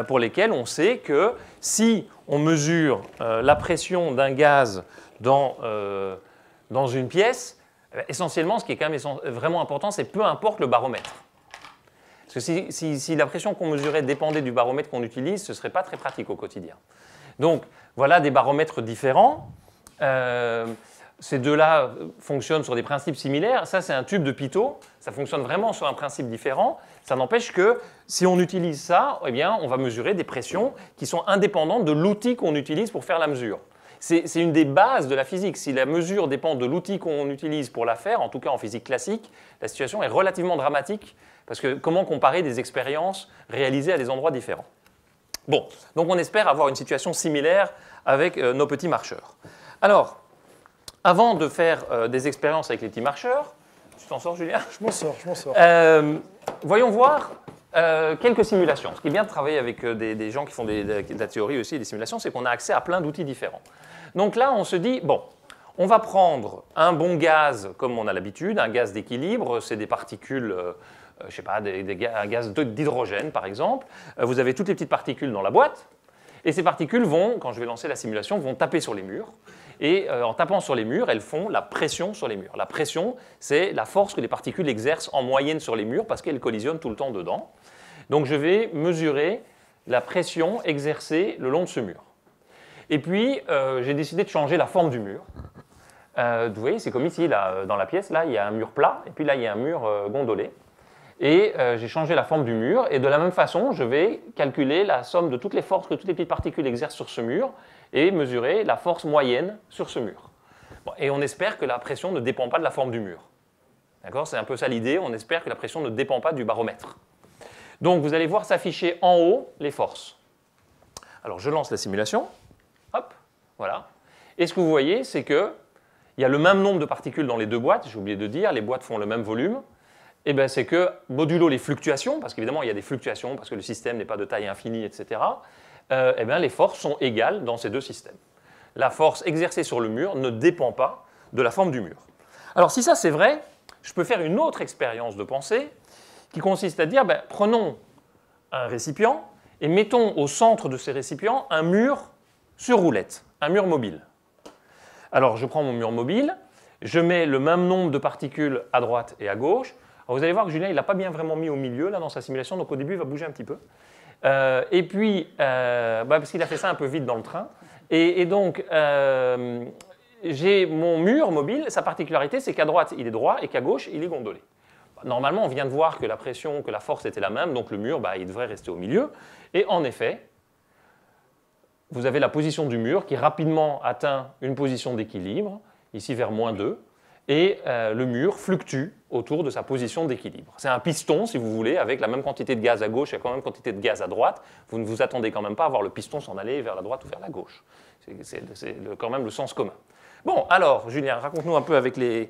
pour lesquels on sait que si on mesure la pression d'un gaz dans une pièce, essentiellement, ce qui est quand même vraiment important, c'est peu importe le baromètre. Parce que si la pression qu'on mesurait dépendait du baromètre qu'on utilise, ce ne serait pas très pratique au quotidien. Donc, voilà des baromètres différents. Ces deux-là fonctionnent sur des principes similaires. Ça, c'est un tube de Pitot. Ça fonctionne vraiment sur un principe différent. Ça n'empêche que si on utilise ça, eh bien, on va mesurer des pressions qui sont indépendantes de l'outil qu'on utilise pour faire la mesure. C'est une des bases de la physique. Si la mesure dépend de l'outil qu'on utilise pour la faire, en tout cas en physique classique, la situation est relativement dramatique parce que comment comparer des expériences réalisées à des endroits différents? Bon, donc on espère avoir une situation similaire avec nos petits marcheurs. Alors, avant de faire des expériences avec les petits marcheurs, tu t'en sors, Julien? Je m'en sors. Voyons voir quelques simulations. Ce qui est bien de travailler avec des gens qui font de la théorie aussi et des simulations, c'est qu'on a accès à plein d'outils différents. Donc là, on se dit, bon, on va prendre un bon gaz comme on a l'habitude, un gaz d'équilibre, c'est des particules, je ne sais pas, un gaz d'hydrogène par exemple. Vous avez toutes les petites particules dans la boîte, et ces particules vont, quand je vais lancer la simulation, vont taper sur les murs. Et en tapant sur les murs, elles font la pression sur les murs. La pression, c'est la force que les particules exercent en moyenne sur les murs parce qu'elles collisionnent tout le temps dedans. Donc je vais mesurer la pression exercée le long de ce mur. Et puis, j'ai décidé de changer la forme du mur. Vous voyez, c'est comme ici, là, dans la pièce, là, il y a un mur plat, et puis là, il y a un mur gondolé. Et j'ai changé la forme du mur, et de la même façon, je vais calculer la somme de toutes les forces que toutes les petites particules exercent sur ce mur, et mesurer la force moyenne sur ce mur. Bon, et on espère que la pression ne dépend pas de la forme du mur. D'accord? C'est un peu ça l'idée, on espère que la pression ne dépend pas du baromètre. Donc vous allez voir s'afficher en haut les forces. Alors je lance la simulation, hop, voilà. Et ce que vous voyez, c'est qu'il y a le même nombre de particules dans les deux boîtes, j'ai oublié de dire, les boîtes font le même volume. Et bien c'est que, modulo les fluctuations, parce qu'évidemment il y a des fluctuations, parce que le système n'est pas de taille infinie, etc., eh bien, les forces sont égales dans ces deux systèmes. La force exercée sur le mur ne dépend pas de la forme du mur. Alors si ça c'est vrai, je peux faire une autre expérience de pensée qui consiste à dire, ben, prenons un récipient et mettons au centre de ces récipients un mur sur roulette, un mur mobile. Alors je prends mon mur mobile, Je mets le même nombre de particules à droite et à gauche. Alors vous allez voir que Julien, il n'a pas bien vraiment mis au milieu là, dans sa simulation, donc au début, il va bouger un petit peu. Et puis, parce qu'il a fait ça un peu vite dans le train. Et donc, j'ai mon mur mobile, sa particularité, c'est qu'à droite, il est droit et qu'à gauche, il est gondolé. Normalement, on vient de voir que la pression, que la force était la même, donc le mur, il devrait rester au milieu. Et en effet, vous avez la position du mur qui rapidement atteint une position d'équilibre, ici vers -2, et le mur fluctue autour de sa position d'équilibre. C'est un piston, si vous voulez, avec la même quantité de gaz à gauche et la même quantité de gaz à droite. Vous ne vous attendez quand même pas à voir le piston s'en aller vers la droite ou vers la gauche. C'est quand même le sens commun. Bon, alors, Julien, raconte-nous un peu avec ces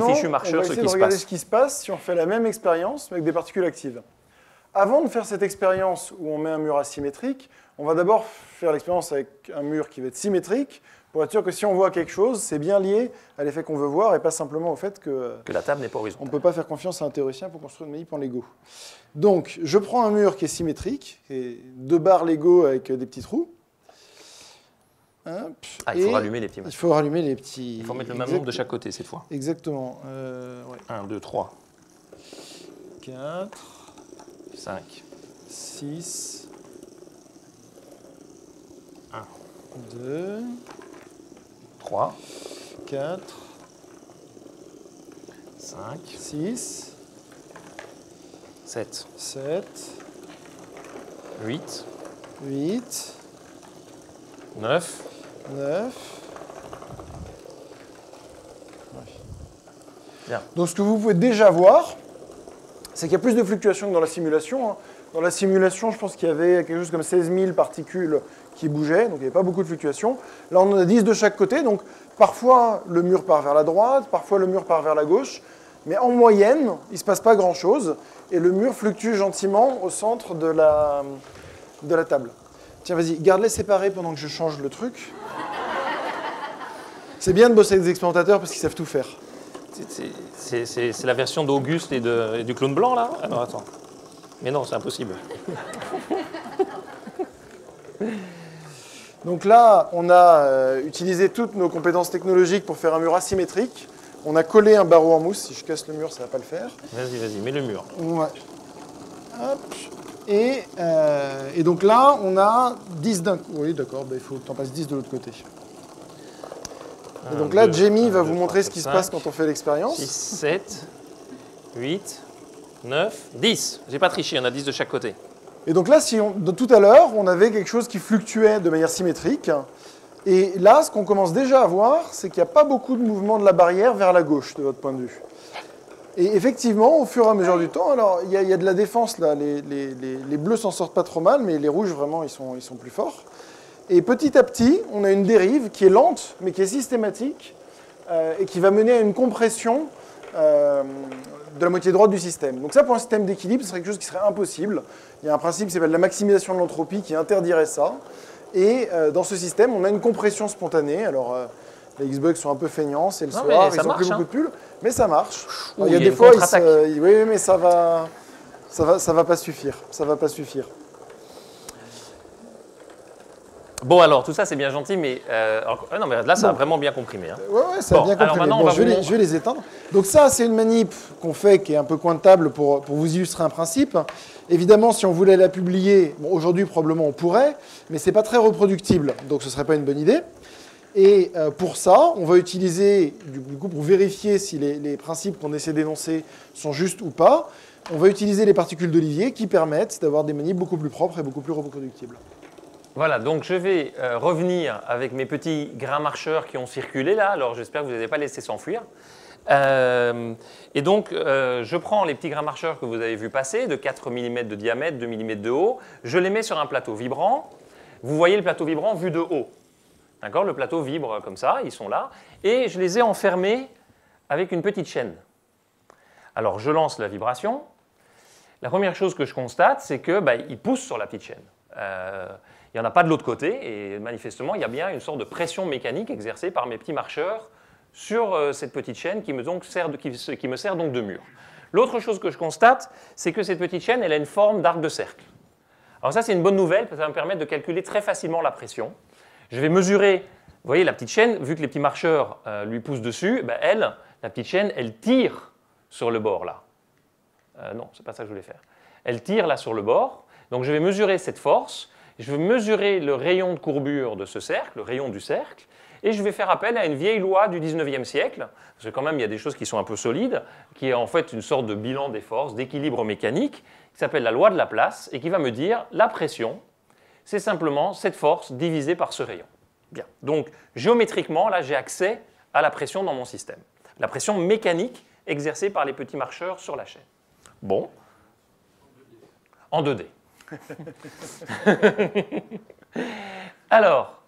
fichus marcheurs ce qui se passe. On va essayer de regarder ce qui se passe si on fait la même expérience avec des particules actives. Avant de faire cette expérience où on met un mur asymétrique, on va d'abord faire l'expérience avec un mur qui va être symétrique pour être sûr que si on voit quelque chose, c'est bien lié à l'effet qu'on veut voir et pas simplement au fait que la table n'est pas horizontale. On ne peut pas faire confiance à un théoricien pour construire une manip en Lego. Donc, je prends un mur qui est symétrique, et 2 barres Lego avec des petits trous. Hop, il faut rallumer les petits. Il faut rallumer les petits. Il faut mettre le même nombre de chaque côté cette fois. Exactement. 1, 2, 3. 4. 5. 6. 1. 2. 3. 4. 5. 6. 7. 7. 8. 8. 9. 9. Bien. Donc ce que vous pouvez déjà voir, c'est qu'il y a plus de fluctuations que dans la simulation. Dans la simulation, je pense qu'il y avait quelque chose comme 16 000 particules qui bougeaient, donc il n'y avait pas beaucoup de fluctuations. Là, on en a 10 de chaque côté, donc parfois le mur part vers la droite, parfois le mur part vers la gauche, mais en moyenne, il ne se passe pas grand-chose, et le mur fluctue gentiment au centre de la table. Tiens, vas-y, garde-les séparés pendant que je change le truc. C'est bien de bosser avec des expérimentateurs parce qu'ils savent tout faire. C'est la version d'Auguste et du clown blanc, là? Alors, attends. Mais non, c'est impossible. Donc là, on a utilisé toutes nos compétences technologiques pour faire un mur asymétrique. On a collé un barreau en mousse. Si je casse le mur, ça ne va pas le faire. Vas-y, mets le mur. Ouais. Hop. Et donc là, on a 10 d'un coup. Oui, d'accord, il faut que tu en passes 10 de l'autre côté. Et donc là, Jamie va vous montrer ce qui se passe quand on fait l'expérience. 6, 7, 8, 9, 10. J'ai pas triché, on a 10 de chaque côté. Et donc là, tout à l'heure, on avait quelque chose qui fluctuait de manière symétrique. Et là, ce qu'on commence déjà à voir, c'est qu'il n'y a pas beaucoup de mouvement de la barrière vers la gauche, de votre point de vue. Et effectivement, au fur et à mesure du temps, alors il y a de la défense là, les bleus s'en sortent pas trop mal, mais les rouges, vraiment, ils sont plus forts. Et petit à petit, on a une dérive qui est lente, mais qui est systématique, et qui va mener à une compression de la moitié droite du système. Donc ça, pour un système d'équilibre, ce serait quelque chose qui serait impossible. Il y a un principe qui s'appelle la maximisation de l'entropie qui interdirait ça. Et dans ce système, on a une compression spontanée. Alors, les Xbugs sont un peu feignants, c'est le soir, ils ont plus beaucoup de pulls, mais ça marche. Alors, il y a des fois, oui, mais ça va pas suffire. Ça va pas suffire. Bon, alors, tout ça, c'est bien gentil, mais, non, mais là, ça a vraiment bien comprimé. Hein. Oui, ça a bien comprimé. Maintenant, je vais les éteindre. Donc ça, c'est une manip qu'on fait qui est un peu coin de table pour vous illustrer un principe. Évidemment, si on voulait la publier, bon, aujourd'hui, probablement, on pourrait, mais ce n'est pas très reproductible, donc ce ne serait pas une bonne idée. Et pour ça, on va utiliser, du coup, pour vérifier si les principes qu'on essaie d'énoncer sont justes ou pas, on va utiliser les particules d'Olivier qui permettent d'avoir des manips beaucoup plus propres et beaucoup plus reproductibles. Voilà, donc je vais revenir avec mes petits grains marcheurs qui ont circulé là. Alors j'espère que vous n'avez pas laissé s'enfuir. Et donc je prends les petits grains marcheurs que vous avez vus passer, de 4 mm de diamètre, 2 mm de haut. Je les mets sur un plateau vibrant. Vous voyez le plateau vibrant vu de haut. D'accord ? Le plateau vibre comme ça, ils sont là. Et je les ai enfermés avec une petite chaîne. Alors je lance la vibration. La première chose que je constate, c'est qu'ils poussent sur la petite chaîne. Il n'y en a pas de l'autre côté, et manifestement, il y a bien une sorte de pression mécanique exercée par mes petits marcheurs sur cette petite chaîne qui me sert donc de mur. L'autre chose que je constate, c'est que cette petite chaîne, elle a une forme d'arc de cercle. Alors ça, c'est une bonne nouvelle, parce que ça va me permettre de calculer très facilement la pression. Je vais mesurer Vous voyez, la petite chaîne, vu que les petits marcheurs lui poussent dessus, ben elle, la petite chaîne, elle tire sur le bord là. Non, c'est pas ça que je voulais faire. Elle tire là sur le bord. Donc je vais mesurer cette force. Je vais mesurer le rayon de courbure de ce cercle, le rayon du cercle, et je vais faire appel à une vieille loi du 19e siècle, parce que quand même il y a des choses qui sont un peu solides, qui est en fait une sorte de bilan des forces, d'équilibre mécanique, qui s'appelle la loi de Laplace, et qui va me dire la pression, c'est simplement cette force divisée par ce rayon. Bien. Donc géométriquement, là j'ai accès à la pression dans mon système. La pression mécanique exercée par les petits marcheurs sur la chaîne. Bon. En 2D. Alors,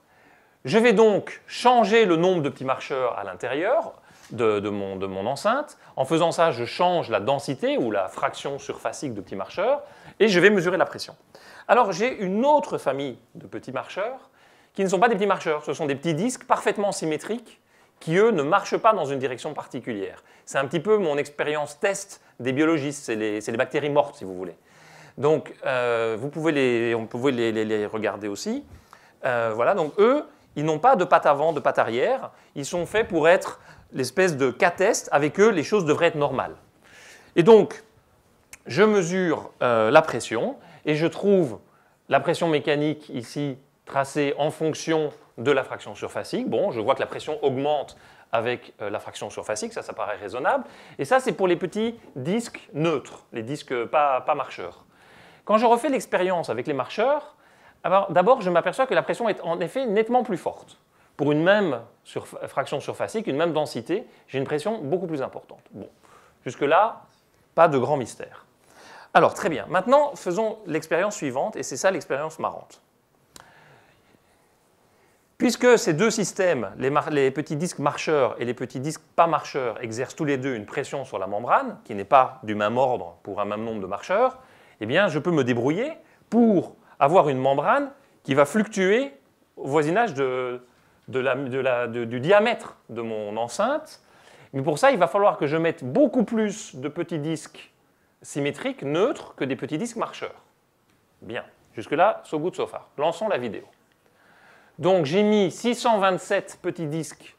je vais donc changer le nombre de petits marcheurs à l'intérieur de mon enceinte. En faisant ça, je change la densité ou la fraction surfacique de petits marcheurs et je vais mesurer la pression. Alors, j'ai une autre famille de petits marcheurs qui ne sont pas des petits marcheurs, ce sont des petits disques parfaitement symétriques qui, eux, ne marchent pas dans une direction particulière. C'est un petit peu mon expérience test des biologistes, c'est les bactéries mortes, si vous voulez. Donc, on pouvait les regarder aussi. Voilà, donc eux, ils n'ont pas de patte avant, de patte arrière. Ils sont faits pour être l'espèce de cas test. Avec eux, les choses devraient être normales. Et donc, je mesure la pression et je trouve la pression mécanique ici tracée en fonction de la fraction surfacique. Bon, je vois que la pression augmente avec la fraction surfacique, ça paraît raisonnable. Et ça, c'est pour les petits disques neutres, les disques pas marcheurs. Quand je refais l'expérience avec les marcheurs, d'abord, je m'aperçois que la pression est en effet nettement plus forte. Pour une même fraction surfacique, une même densité, j'ai une pression beaucoup plus importante. Bon, jusque-là, pas de grand mystère. Alors, très bien. Maintenant, faisons l'expérience suivante, et c'est ça l'expérience marrante. Puisque ces deux systèmes, les petits disques marcheurs et les petits disques pas marcheurs, exercent tous les deux une pression sur la membrane, qui n'est pas du même ordre pour un même nombre de marcheurs, eh bien, je peux me débrouiller pour avoir une membrane qui va fluctuer au voisinage du diamètre de mon enceinte. Mais pour ça, il va falloir que je mette beaucoup plus de petits disques symétriques, neutres, que des petits disques marcheurs. Bien. Jusque-là, so good, so far. Lançons la vidéo. Donc, j'ai mis 627 petits disques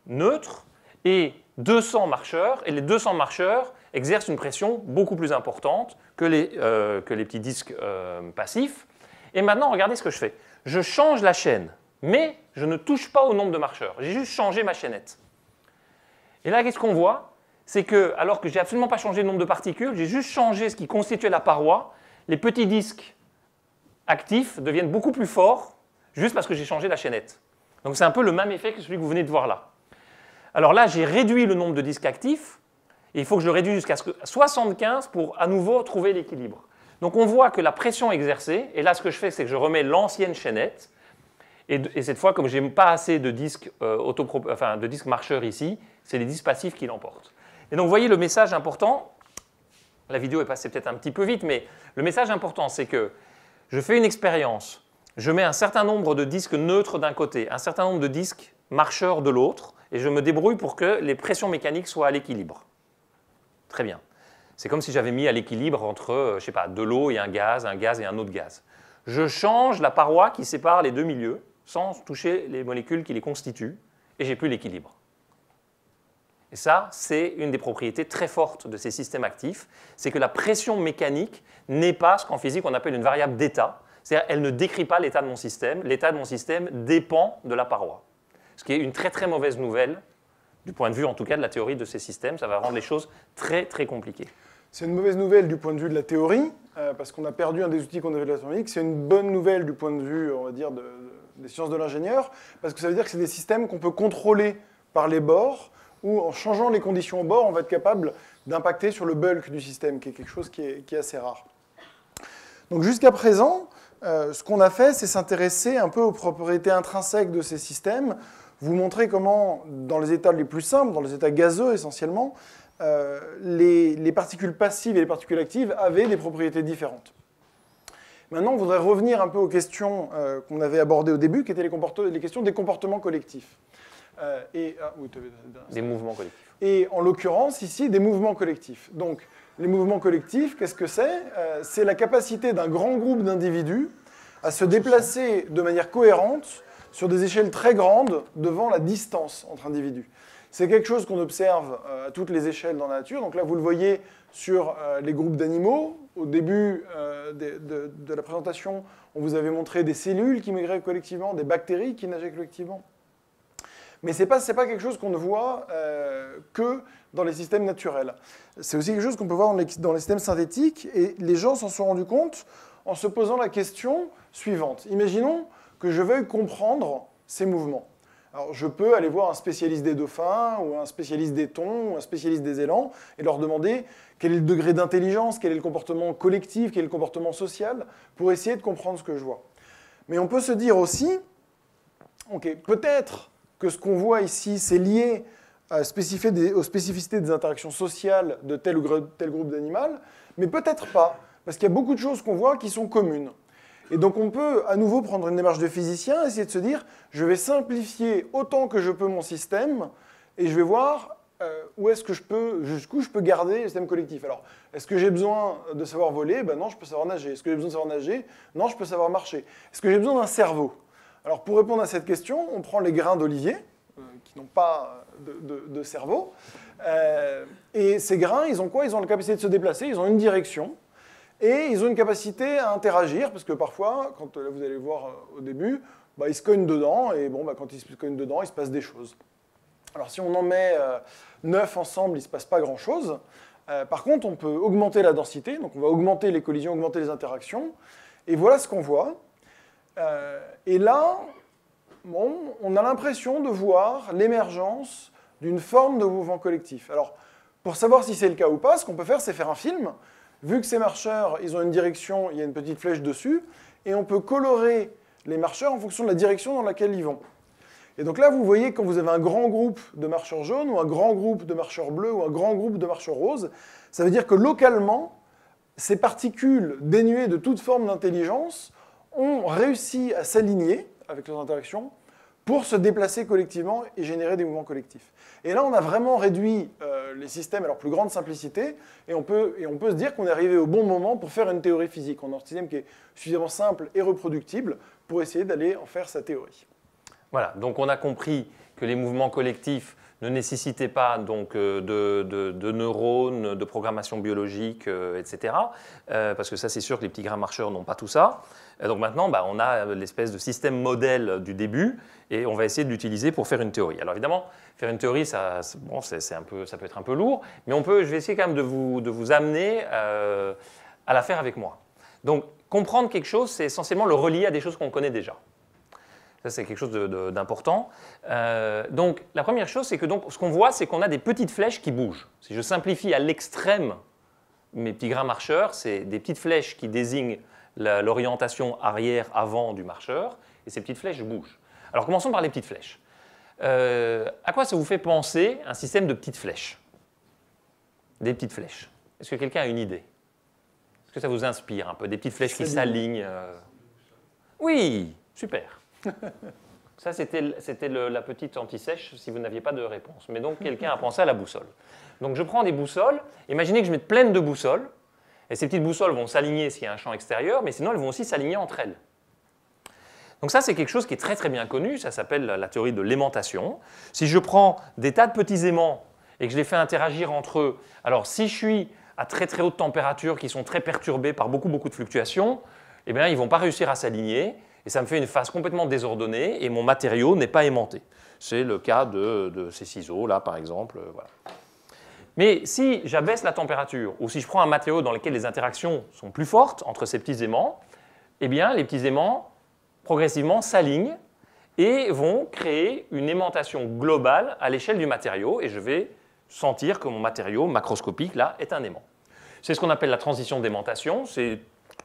neutres et 200 marcheurs. Et les 200 marcheurs exercent une pression beaucoup plus importante que les petits disques passifs. Et maintenant, regardez ce que je fais. Je change la chaîne, mais je ne touche pas au nombre de marcheurs. J'ai juste changé ma chaînette. Et là, qu'est-ce qu'on voit? C'est que, alors que je n'ai absolument pas changé le nombre de particules, j'ai juste changé ce qui constituait la paroi, les petits disques actifs deviennent beaucoup plus forts juste parce que j'ai changé la chaînette. Donc c'est un peu le même effet que celui que vous venez de voir là. Alors là, j'ai réduit le nombre de disques actifs, et il faut que je le réduise jusqu'à 75 pour à nouveau trouver l'équilibre. Donc on voit que la pression exercée, et là ce que je fais, c'est que je remets l'ancienne chaînette, et cette fois, comme je n'ai pas assez de disques, de disques marcheurs ici, c'est les disques passifs qui l'emportent. Et donc vous voyez le message important, la vidéo est passée peut-être un petit peu vite, mais le message important, c'est que je fais une expérience, je mets un certain nombre de disques neutres d'un côté, un certain nombre de disques marcheurs de l'autre, et je me débrouille pour que les pressions mécaniques soient à l'équilibre. Très bien. C'est comme si j'avais mis à l'équilibre entre, je sais pas, de l'eau et un gaz et un autre gaz. Je change la paroi qui sépare les deux milieux, sans toucher les molécules qui les constituent, et j'ai plus l'équilibre. Et ça, c'est une des propriétés très fortes de ces systèmes actifs, c'est que la pression mécanique n'est pas ce qu'en physique on appelle une variable d'état, c'est-à-dire qu'elle ne décrit pas l'état de mon système, l'état de mon système dépend de la paroi. Ce qui est une très très mauvaise nouvelle, du point de vue en tout cas de la théorie de ces systèmes, ça va rendre les choses très très compliquées. C'est une mauvaise nouvelle du point de vue de la théorie, parce qu'on a perdu un des outils qu'on avait de la théorie. C'est une bonne nouvelle du point de vue, on va dire, des sciences de l'ingénieur, parce que ça veut dire que c'est des systèmes qu'on peut contrôler par les bords, où en changeant les conditions au bord, on va être capable d'impacter sur le bulk du système, qui est quelque chose qui est assez rare. Donc jusqu'à présent, ce qu'on a fait, c'est s'intéresser un peu aux propriétés intrinsèques de ces systèmes, vous montrer comment, dans les états les plus simples, dans les états gazeux essentiellement, les particules passives et les particules actives avaient des propriétés différentes. Maintenant, on voudrait revenir un peu aux questions qu'on avait abordées au début, qui étaient les questions des comportements collectifs. Des mouvements collectifs. Et en l'occurrence, ici, des mouvements collectifs. Donc, les mouvements collectifs, qu'est-ce que c'est? C'est la capacité d'un grand groupe d'individus à se déplacer de manière cohérente sur des échelles très grandes devant la distance entre individus. C'est quelque chose qu'on observe à toutes les échelles dans la nature. Donc là, vous le voyez sur les groupes d'animaux. Au début de la présentation, on vous avait montré des cellules qui migraient collectivement, des bactéries qui nageaient collectivement. Mais ce n'est pas quelque chose qu'on ne voit que dans les systèmes naturels. C'est aussi quelque chose qu'on peut voir dans les systèmes synthétiques, et les gens s'en sont rendus compte en se posant la question suivante. Imaginons que je veuille comprendre ces mouvements. Alors, je peux aller voir un spécialiste des dauphins, ou un spécialiste des thons, ou un spécialiste des élans, et leur demander quel est le degré d'intelligence, quel est le comportement collectif, quel est le comportement social, pour essayer de comprendre ce que je vois. Mais on peut se dire aussi, ok, peut-être que ce qu'on voit ici, c'est lié aux spécificités des interactions sociales de tel ou tel groupe d'animal, mais peut-être pas, parce qu'il y a beaucoup de choses qu'on voit qui sont communes. Et donc on peut à nouveau prendre une démarche de physicien, essayer de se dire, je vais simplifier autant que je peux mon système, et je vais voir jusqu'où je peux garder le système collectif. Alors, est-ce que j'ai besoin de savoir voler? Ben non, je peux savoir nager. Est-ce que j'ai besoin de savoir nager? Non, je peux savoir marcher. Est-ce que j'ai besoin d'un cerveau? Alors, pour répondre à cette question, on prend les grains d'olivier, qui n'ont pas de cerveau, et ces grains, ils ont quoi? Ils ont la capacité de se déplacer, ils ont une direction, et ils ont une capacité à interagir, parce que parfois, quand vous allez voir au début, ils se cognent dedans, et bon, quand ils se cognent dedans, il se passe des choses. Alors si on en met 9 ensemble, il ne se passe pas grand-chose. Par contre, on peut augmenter la densité, donc on va augmenter les collisions, augmenter les interactions, et voilà ce qu'on voit. Et là, bon, on a l'impression de voir l'émergence d'une forme de mouvement collectif. Alors, pour savoir si c'est le cas ou pas, ce qu'on peut faire, c'est faire un film. Vu que ces marcheurs, ils ont une direction, il y a une petite flèche dessus, et on peut colorer les marcheurs en fonction de la direction dans laquelle ils vont. Et donc là, vous voyez, quand vous avez un grand groupe de marcheurs jaunes, ou un grand groupe de marcheurs bleus, ou un grand groupe de marcheurs roses, ça veut dire que localement, ces particules dénuées de toute forme d'intelligence ont réussi à s'aligner avec leurs interactions pour se déplacer collectivement et générer des mouvements collectifs. Et là, on a vraiment réduit les systèmes à leur plus grande simplicité, et on peut se dire qu'on est arrivé au bon moment pour faire une théorie physique. On a un système qui est suffisamment simple et reproductible pour essayer d'aller en faire sa théorie. Voilà, donc on a compris que les mouvements collectifs ne nécessitaient pas donc, de neurones, de programmation biologique, etc. Parce que ça, c'est sûr que les petits grains marcheurs n'ont pas tout ça. Donc maintenant, on a l'espèce de système modèle du début, et on va essayer de l'utiliser pour faire une théorie. Alors évidemment, faire une théorie, ça peut être un peu lourd, mais je vais essayer quand même de vous amener à la faire avec moi. Donc comprendre quelque chose, c'est essentiellement le relier à des choses qu'on connaît déjà. Ça, c'est quelque chose d'important. Donc, la première chose, c'est que ce qu'on voit, c'est qu'on a des petites flèches qui bougent. Si je simplifie à l'extrême mes petits grains marcheurs, c'est des petites flèches qui désignent l'orientation arrière-avant du marcheur, et ces petites flèches bougent. Alors, commençons par les petites flèches. À quoi ça vous fait penser un système de petites flèches? Des petites flèches. Est-ce que quelqu'un a une idée? Est-ce que ça vous inspire un peu? Des petites flèches qui s'alignent Oui, super. Ça, c'était la petite anti-sèche si vous n'aviez pas de réponse. Mais donc, quelqu'un a pensé à la boussole. Donc, je prends des boussoles. Imaginez que je mette pleine de boussoles. Et ces petites boussoles vont s'aligner s'il y a un champ extérieur, mais sinon, elles vont aussi s'aligner entre elles. Donc ça, c'est quelque chose qui est très, très bien connu. Ça s'appelle la théorie de l'aimantation. Si je prends des tas de petits aimants et que je les fais interagir entre eux, alors si je suis à très, très haute température, qui sont très perturbés par beaucoup, beaucoup de fluctuations, eh bien, ils ne vont pas réussir à s'aligner. Et ça me fait une phase complètement désordonnée et mon matériau n'est pas aimanté. C'est le cas de ces ciseaux, là, par exemple. Voilà. Mais si j'abaisse la température, ou si je prends un matériau dans lequel les interactions sont plus fortes entre ces petits aimants, eh bien, les petits aimants, progressivement, s'alignent et vont créer une aimantation globale à l'échelle du matériau, et je vais sentir que mon matériau macroscopique, là, est un aimant. C'est ce qu'on appelle la transition d'aimantation. C'est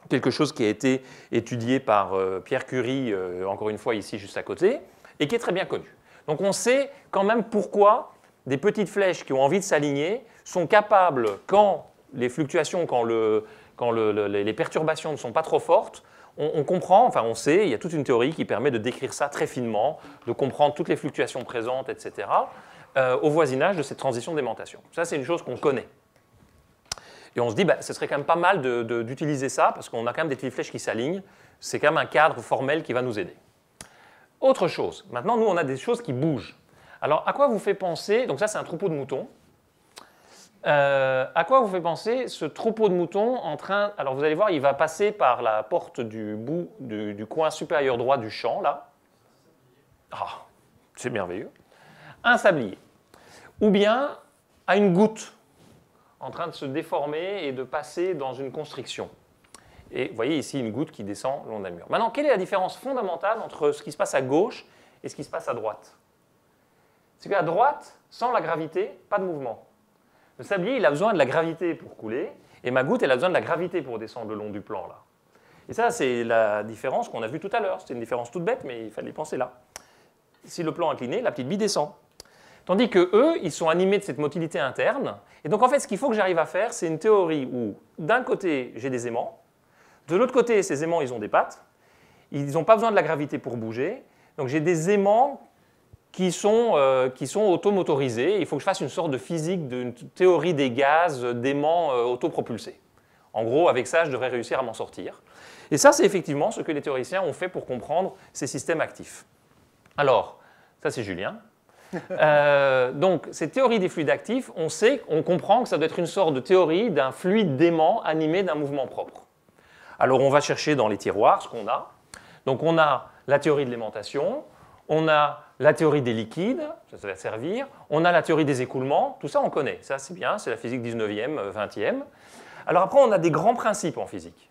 quelque chose qui a été étudié par Pierre Curie, encore une fois ici juste à côté, et qui est très bien connu. Donc on sait quand même pourquoi des petites flèches qui ont envie de s'aligner sont capables, quand les fluctuations, quand les perturbations ne sont pas trop fortes, on comprend, enfin on sait, il y a toute une théorie qui permet de décrire ça très finement, de comprendre toutes les fluctuations présentes, etc., au voisinage de cette transition d'aimantation. Ça, c'est une chose qu'on connaît. Et on se dit, ce serait quand même pas mal d'utiliser ça, parce qu'on a quand même des petites flèches qui s'alignent. C'est quand même un cadre formel qui va nous aider. Autre chose. Maintenant, nous, on a des choses qui bougent. Alors, à quoi vous fait penser, donc ça, c'est un troupeau de moutons. À quoi vous fait penser ce troupeau de moutons en train... Alors, vous allez voir, il va passer par la porte du bout du coin supérieur droit du champ, là. Ah, c'est merveilleux. Un sablier. Ou bien à une goutte en train de se déformer et de passer dans une constriction. Et vous voyez ici une goutte qui descend le long d'un mur. Maintenant, quelle est la différence fondamentale entre ce qui se passe à gauche et ce qui se passe à droite? C'est qu'à droite, sans la gravité, pas de mouvement. Le sablier, il a besoin de la gravité pour couler, et ma goutte, elle a besoin de la gravité pour descendre le long du plan, là. Et ça, c'est la différence qu'on a vue tout à l'heure. C'était une différence toute bête, mais il fallait penser là. Si le plan est incliné, la petite bille descend. Tandis que eux, ils sont animés de cette motilité interne. Et donc, en fait, ce qu'il faut que j'arrive à faire, c'est une théorie où, d'un côté, j'ai des aimants. De l'autre côté, ces aimants, ils ont des pattes. Ils n'ont pas besoin de la gravité pour bouger. Donc, j'ai des aimants qui sont automotorisés. Il faut que je fasse une sorte de physique, d'une théorie des gaz, d'aimants autopropulsés. En gros, avec ça, je devrais réussir à m'en sortir. Et ça, c'est effectivement ce que les théoriciens ont fait pour comprendre ces systèmes actifs. Alors, ça, c'est Julien. Donc, cette théorie des fluides actifs, on comprend que ça doit être une sorte de théorie d'un fluide d'aimant animé d'un mouvement propre. Alors, on va chercher dans les tiroirs ce qu'on a. Donc, on a la théorie de l'aimantation, on a la théorie des liquides, ça va servir, on a la théorie des écoulements, tout ça on connaît, ça c'est bien, c'est la physique 19e, 20e. Alors après, on a des grands principes en physique.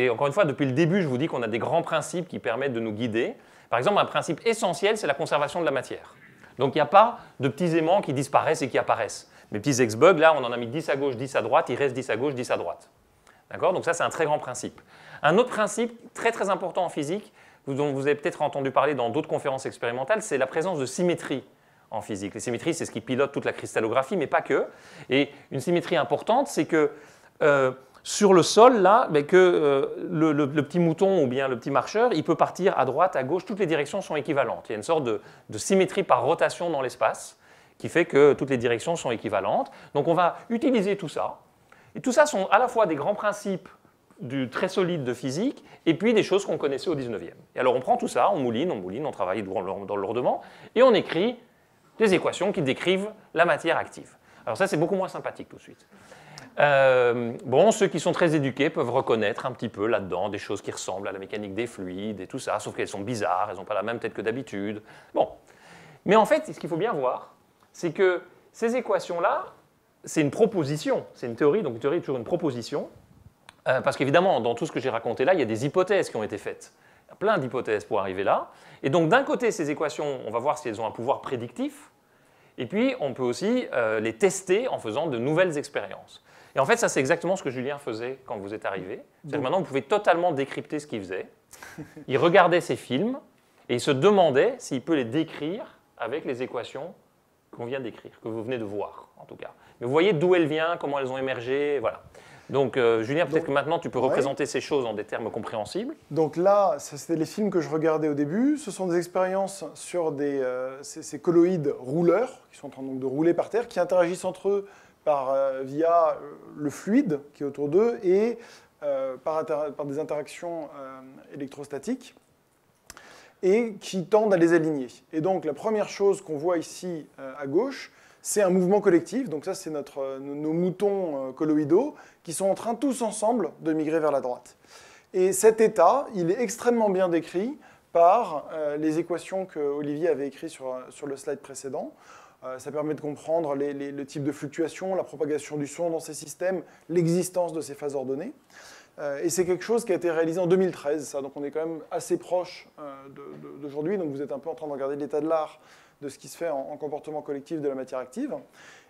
Encore une fois, depuis le début, je vous dis qu'on a des grands principes qui permettent de nous guider. Par exemple, un principe essentiel, c'est la conservation de la matière. Donc il n'y a pas de petits aimants qui disparaissent et qui apparaissent. Mes petits X-bugs, là, on en a mis 10 à gauche, 10 à droite, il reste 10 à gauche, 10 à droite. D'accord? Donc ça, c'est un très grand principe. Un autre principe très très important en physique, dont vous avez peut-être entendu parler dans d'autres conférences expérimentales, c'est la présence de symétrie en physique. Les symétries, c'est ce qui pilote toute la cristallographie, mais pas que. Et une symétrie importante, c'est que sur le sol, là, le petit mouton ou bien le petit marcheur, il peut partir à droite, à gauche, toutes les directions sont équivalentes. Il y a une sorte de symétrie par rotation dans l'espace qui fait que toutes les directions sont équivalentes. Donc on va utiliser tout ça. Et tout ça sont à la fois des grands principes très solides de physique et puis des choses qu'on connaissait au 19e. Et alors on prend tout ça, on mouline, on travaille dans le lourdement et on écrit des équations qui décrivent la matière active. Alors ça, c'est beaucoup moins sympathique tout de suite. Bon, ceux qui sont très éduqués peuvent reconnaître un petit peu là-dedans des choses qui ressemblent à la mécanique des fluides et tout ça, sauf qu'elles sont bizarres, elles n'ont pas la même tête que d'habitude. Bon. Mais en fait, ce qu'il faut bien voir, c'est que ces équations-là, c'est une proposition, c'est une théorie, donc une théorie est toujours une proposition, parce qu'évidemment, dans tout ce que j'ai raconté là, il y a des hypothèses qui ont été faites. Il y a plein d'hypothèses pour arriver là. Et donc, d'un côté, ces équations, on va voir si elles ont un pouvoir prédictif, et puis on peut aussi les tester en faisant de nouvelles expériences. Et en fait, ça, c'est exactement ce que Julien faisait quand vous êtes arrivé. C'est-à-dire que maintenant, vous pouvez totalement décrypter ce qu'il faisait. Il regardait ses films, et il se demandait s'il peut les décrire avec les équations qu'on vient d'écrire, que vous venez de voir, en tout cas. Mais vous voyez d'où elles viennent, comment elles ont émergé, voilà. Donc, Julien, peut-être que maintenant, tu peux représenter ces choses en des termes compréhensibles. Donc là, c'était les films que je regardais au début. Ce sont des expériences sur ces colloïdes rouleurs, qui sont en train donc, de rouler par terre, qui interagissent entre eux via le fluide qui est autour d'eux et par des interactions électrostatiques et qui tendent à les aligner. Et donc, la première chose qu'on voit ici à gauche, c'est un mouvement collectif. Donc ça, c'est nos moutons colloïdaux qui sont en train tous ensemble de migrer vers la droite. Et cet état, il est extrêmement bien décrit par les équations que Olivier avait écrites sur le slide précédent. Ça permet de comprendre le type de fluctuation, la propagation du son dans ces systèmes, l'existence de ces phases ordonnées. Et c'est quelque chose qui a été réalisé en 2013, ça. Donc on est quand même assez proche d'aujourd'hui. Donc vous êtes un peu en train de regarder l'état de l'art de ce qui se fait en comportement collectif de la matière active.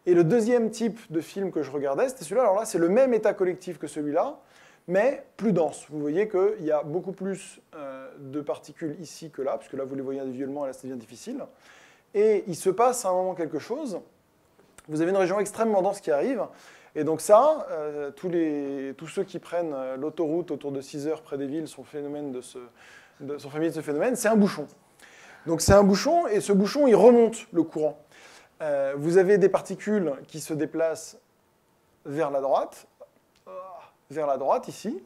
Et le deuxième type de film que je regardais, c'était celui-là. Alors là, c'est le même état collectif que celui-là, mais plus dense. Vous voyez qu'il y a beaucoup plus de particules ici que là, puisque là, vous les voyez individuellement, et là, ça devient difficile. Et il se passe à un moment quelque chose. Vous avez une région extrêmement dense qui arrive. Et donc ça, tous ceux qui prennent l'autoroute autour de 6 heures près des villes sont familiers de ce phénomène, c'est un bouchon. Donc c'est un bouchon, et ce bouchon, il remonte le courant. Vous avez des particules qui se déplacent vers la droite ici.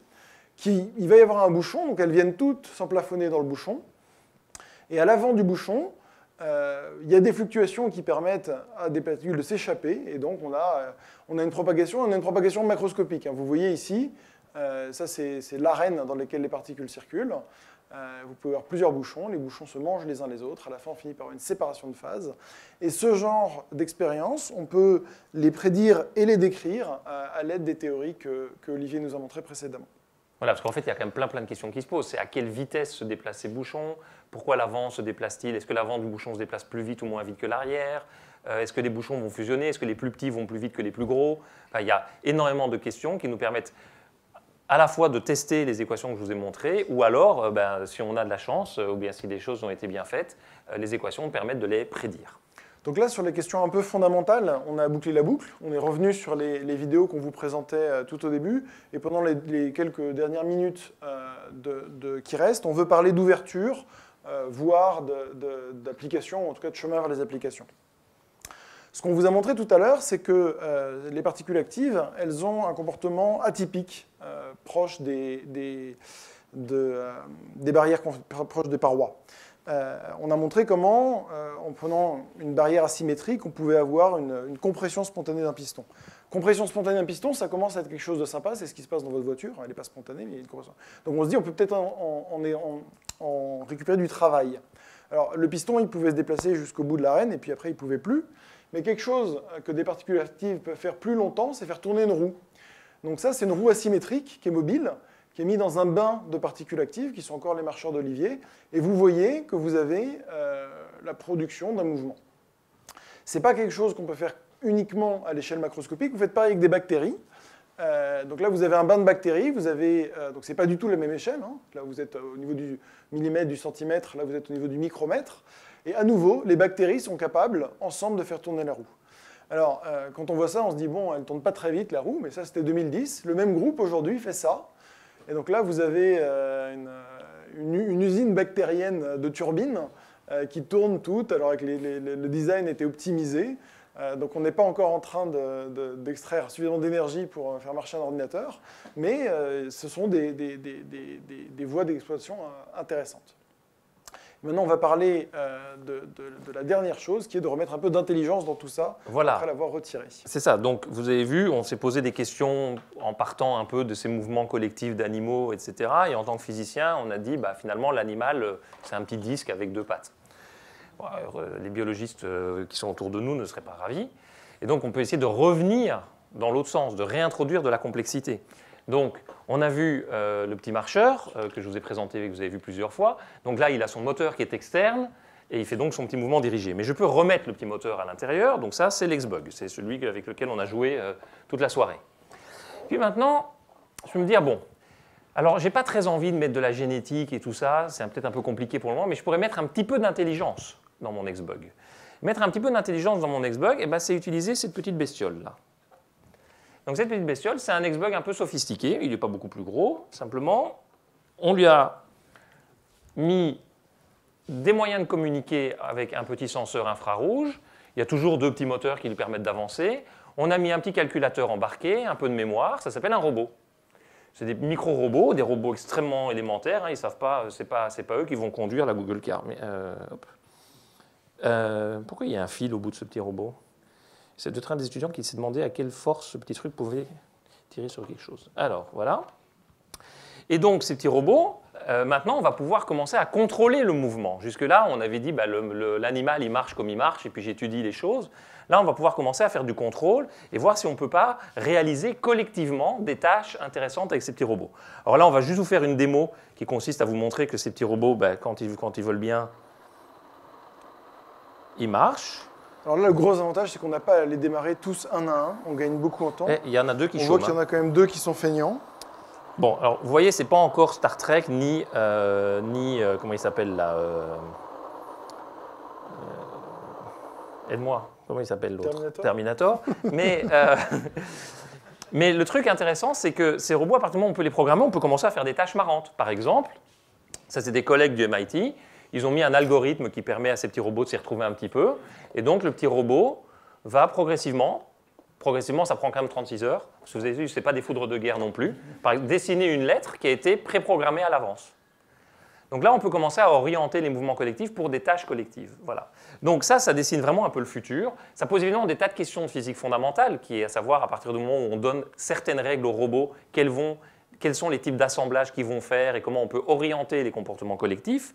Il va y avoir un bouchon, donc elles viennent toutes s'emplafonner dans le bouchon. Et à l'avant du bouchon, il y a des fluctuations qui permettent à des particules de s'échapper, et donc on a une propagation macroscopique. Vous voyez ici, ça c'est l'arène dans laquelle les particules circulent. Vous pouvez avoir plusieurs bouchons, les bouchons se mangent les uns les autres, à la fin on finit par une séparation de phase. Et ce genre d'expérience, on peut les prédire et les décrire à l'aide des théories que Olivier nous a montrées précédemment. Voilà, parce qu'en fait, il y a quand même plein de questions qui se posent. C'est à quelle vitesse se déplacent ces bouchons? Pourquoi l'avant se déplace-t-il? Est-ce que l'avant du bouchon se déplace plus vite ou moins vite que l'arrière? Est-ce que les bouchons vont fusionner? Est-ce que les plus petits vont plus vite que les plus gros? Enfin, il y a énormément de questions qui nous permettent à la fois de tester les équations que je vous ai montrées, ou alors, si on a de la chance, ou bien si les choses ont été bien faites, les équations permettent de les prédire. Donc là, sur les questions un peu fondamentales, on a bouclé la boucle. On est revenu sur les vidéos qu'on vous présentait tout au début. Et pendant les quelques dernières minutes qui restent, on veut parler d'ouverture, voire d'application, en tout cas de chemin vers les applications. Ce qu'on vous a montré tout à l'heure, c'est que les particules actives, elles ont un comportement atypique, proche des barrières, proche des parois. On a montré comment, en prenant une barrière asymétrique, on pouvait avoir une compression spontanée d'un piston. Compression spontanée d'un piston, ça commence à être quelque chose de sympa, c'est ce qui se passe dans votre voiture, elle n'est pas spontanée, mais il y a une compression. Donc on se dit, on peut peut-être en récupérer du travail. Alors le piston, il pouvait se déplacer jusqu'au bout de l'arène, et puis après, il ne pouvait plus. Mais quelque chose que des particules actives peuvent faire plus longtemps, c'est faire tourner une roue. Donc ça, c'est une roue asymétrique qui est mobile, qui est mise dans un bain de particules actives, qui sont encore les marcheurs d'Olivier, et vous voyez que vous avez la production d'un mouvement. Ce n'est pas quelque chose qu'on peut faire uniquement à l'échelle macroscopique, vous faites pareil avec des bactéries. Donc là, vous avez un bain de bactéries, donc ce n'est pas du tout la même échelle, hein. Là, vous êtes au niveau du millimètre, du centimètre, là, vous êtes au niveau du micromètre. Et à nouveau, les bactéries sont capables, ensemble, de faire tourner la roue. Alors, quand on voit ça, on se dit, bon, elle ne tourne pas très vite, la roue, mais ça, c'était 2010. Le même groupe, aujourd'hui, fait ça. Et donc là, vous avez une usine bactérienne de turbines qui tourne toutes, alors que le design était optimisé. Donc on n'est pas encore en train d'extraire suffisamment d'énergie pour faire marcher un ordinateur, mais ce sont des voies d'exploitation intéressantes. Maintenant, on va parler de la dernière chose, qui est de remettre un peu d'intelligence dans tout ça, voilà. Après l'avoir retiré. C'est ça. Donc, vous avez vu, on s'est posé des questions en partant un peu de ces mouvements collectifs d'animaux, etc. Et en tant que physicien, on a dit, finalement, l'animal, c'est un petit disque avec deux pattes. Bon, les biologistes qui sont autour de nous ne seraient pas ravis. Et donc, on peut essayer de revenir dans l'autre sens, de réintroduire de la complexité. Donc, on a vu le petit marcheur que je vous ai présenté et que vous avez vu plusieurs fois. Donc là, il a son moteur qui est externe et il fait donc son petit mouvement dirigé. Mais je peux remettre le petit moteur à l'intérieur. Donc ça, c'est l'Xbug. C'est celui avec lequel on a joué toute la soirée. Puis maintenant, je peux me dire, bon, alors je n'ai pas très envie de mettre de la génétique et tout ça. C'est peut-être un peu compliqué pour le moment, mais je pourrais mettre un petit peu d'intelligence dans mon Xbug. Mettre un petit peu d'intelligence dans mon Xbug, c'est utiliser cette petite bestiole-là. Donc cette petite bestiole, c'est un Xbug un peu sophistiqué, il n'est pas beaucoup plus gros, simplement, on lui a mis des moyens de communiquer avec un petit senseur infrarouge, il y a toujours deux petits moteurs qui lui permettent d'avancer, on a mis un petit calculateur embarqué, un peu de mémoire, ça s'appelle un robot. C'est des micro-robots, des robots extrêmement élémentaires, hein, ils ne savent pas, c'est pas eux qui vont conduire la Google Car. Mais, pourquoi il y a un fil au bout de ce petit robot ? C'est de train des étudiants qui s'est demandé à quelle force ce petit truc pouvait tirer sur quelque chose. Alors, voilà. Et donc, ces petits robots, maintenant, on va pouvoir commencer à contrôler le mouvement. Jusque-là, on avait dit l'animal, il marche comme il marche, et puis j'étudie les choses. Là, on va pouvoir commencer à faire du contrôle et voir si on ne peut pas réaliser collectivement des tâches intéressantes avec ces petits robots. Alors là, on va juste vous faire une démo qui consiste à vous montrer que ces petits robots, quand ils volent bien, ils marchent. Alors là, le gros avantage, c'est qu'on n'a pas à les démarrer tous un à un. On gagne beaucoup en temps. Il y en a deux qui chôment. On voit qu'il y en a quand même deux qui sont feignants. Bon, alors vous voyez, c'est pas encore Star Trek ni comment il s'appelle là aide-moi. Comment il s'appelle l'autre ? Terminator. Mais le truc intéressant, c'est que ces robots, à partir du moment où on peut les programmer, on peut commencer à faire des tâches marrantes. Par exemple, ça c'est des collègues du MIT. Ils ont mis un algorithme qui permet à ces petits robots de s'y retrouver un petit peu. Et donc, le petit robot va progressivement, ça prend quand même 36 heures, parce que vous avez vu, ce n'est pas des foudres de guerre non plus, dessiner une lettre qui a été préprogrammée à l'avance. Donc là, on peut commencer à orienter les mouvements collectifs pour des tâches collectives. Voilà. Donc ça dessine vraiment un peu le futur. Ça pose évidemment des tas de questions de physique fondamentale, qui est à savoir, à partir du moment où on donne certaines règles aux robots, quels sont les types d'assemblages qu'ils vont faire et comment on peut orienter les comportements collectifs.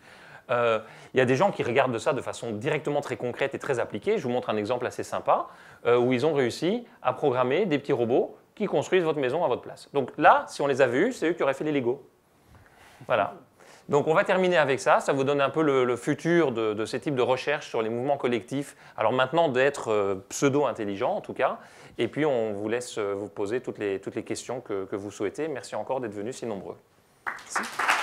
Il y a des gens qui regardent ça de façon directement très concrète et très appliquée. Je vous montre un exemple assez sympa, où ils ont réussi à programmer des petits robots qui construisent votre maison à votre place. Donc là, si on les avait eus, c'est eux qui auraient fait les Lego. Voilà. Donc on va terminer avec ça. Ça vous donne un peu le futur de ces types de recherches sur les mouvements collectifs. Alors maintenant d'être pseudo-intelligent en tout cas. Et puis on vous laisse vous poser toutes les questions que vous souhaitez. Merci encore d'être venus si nombreux. Merci.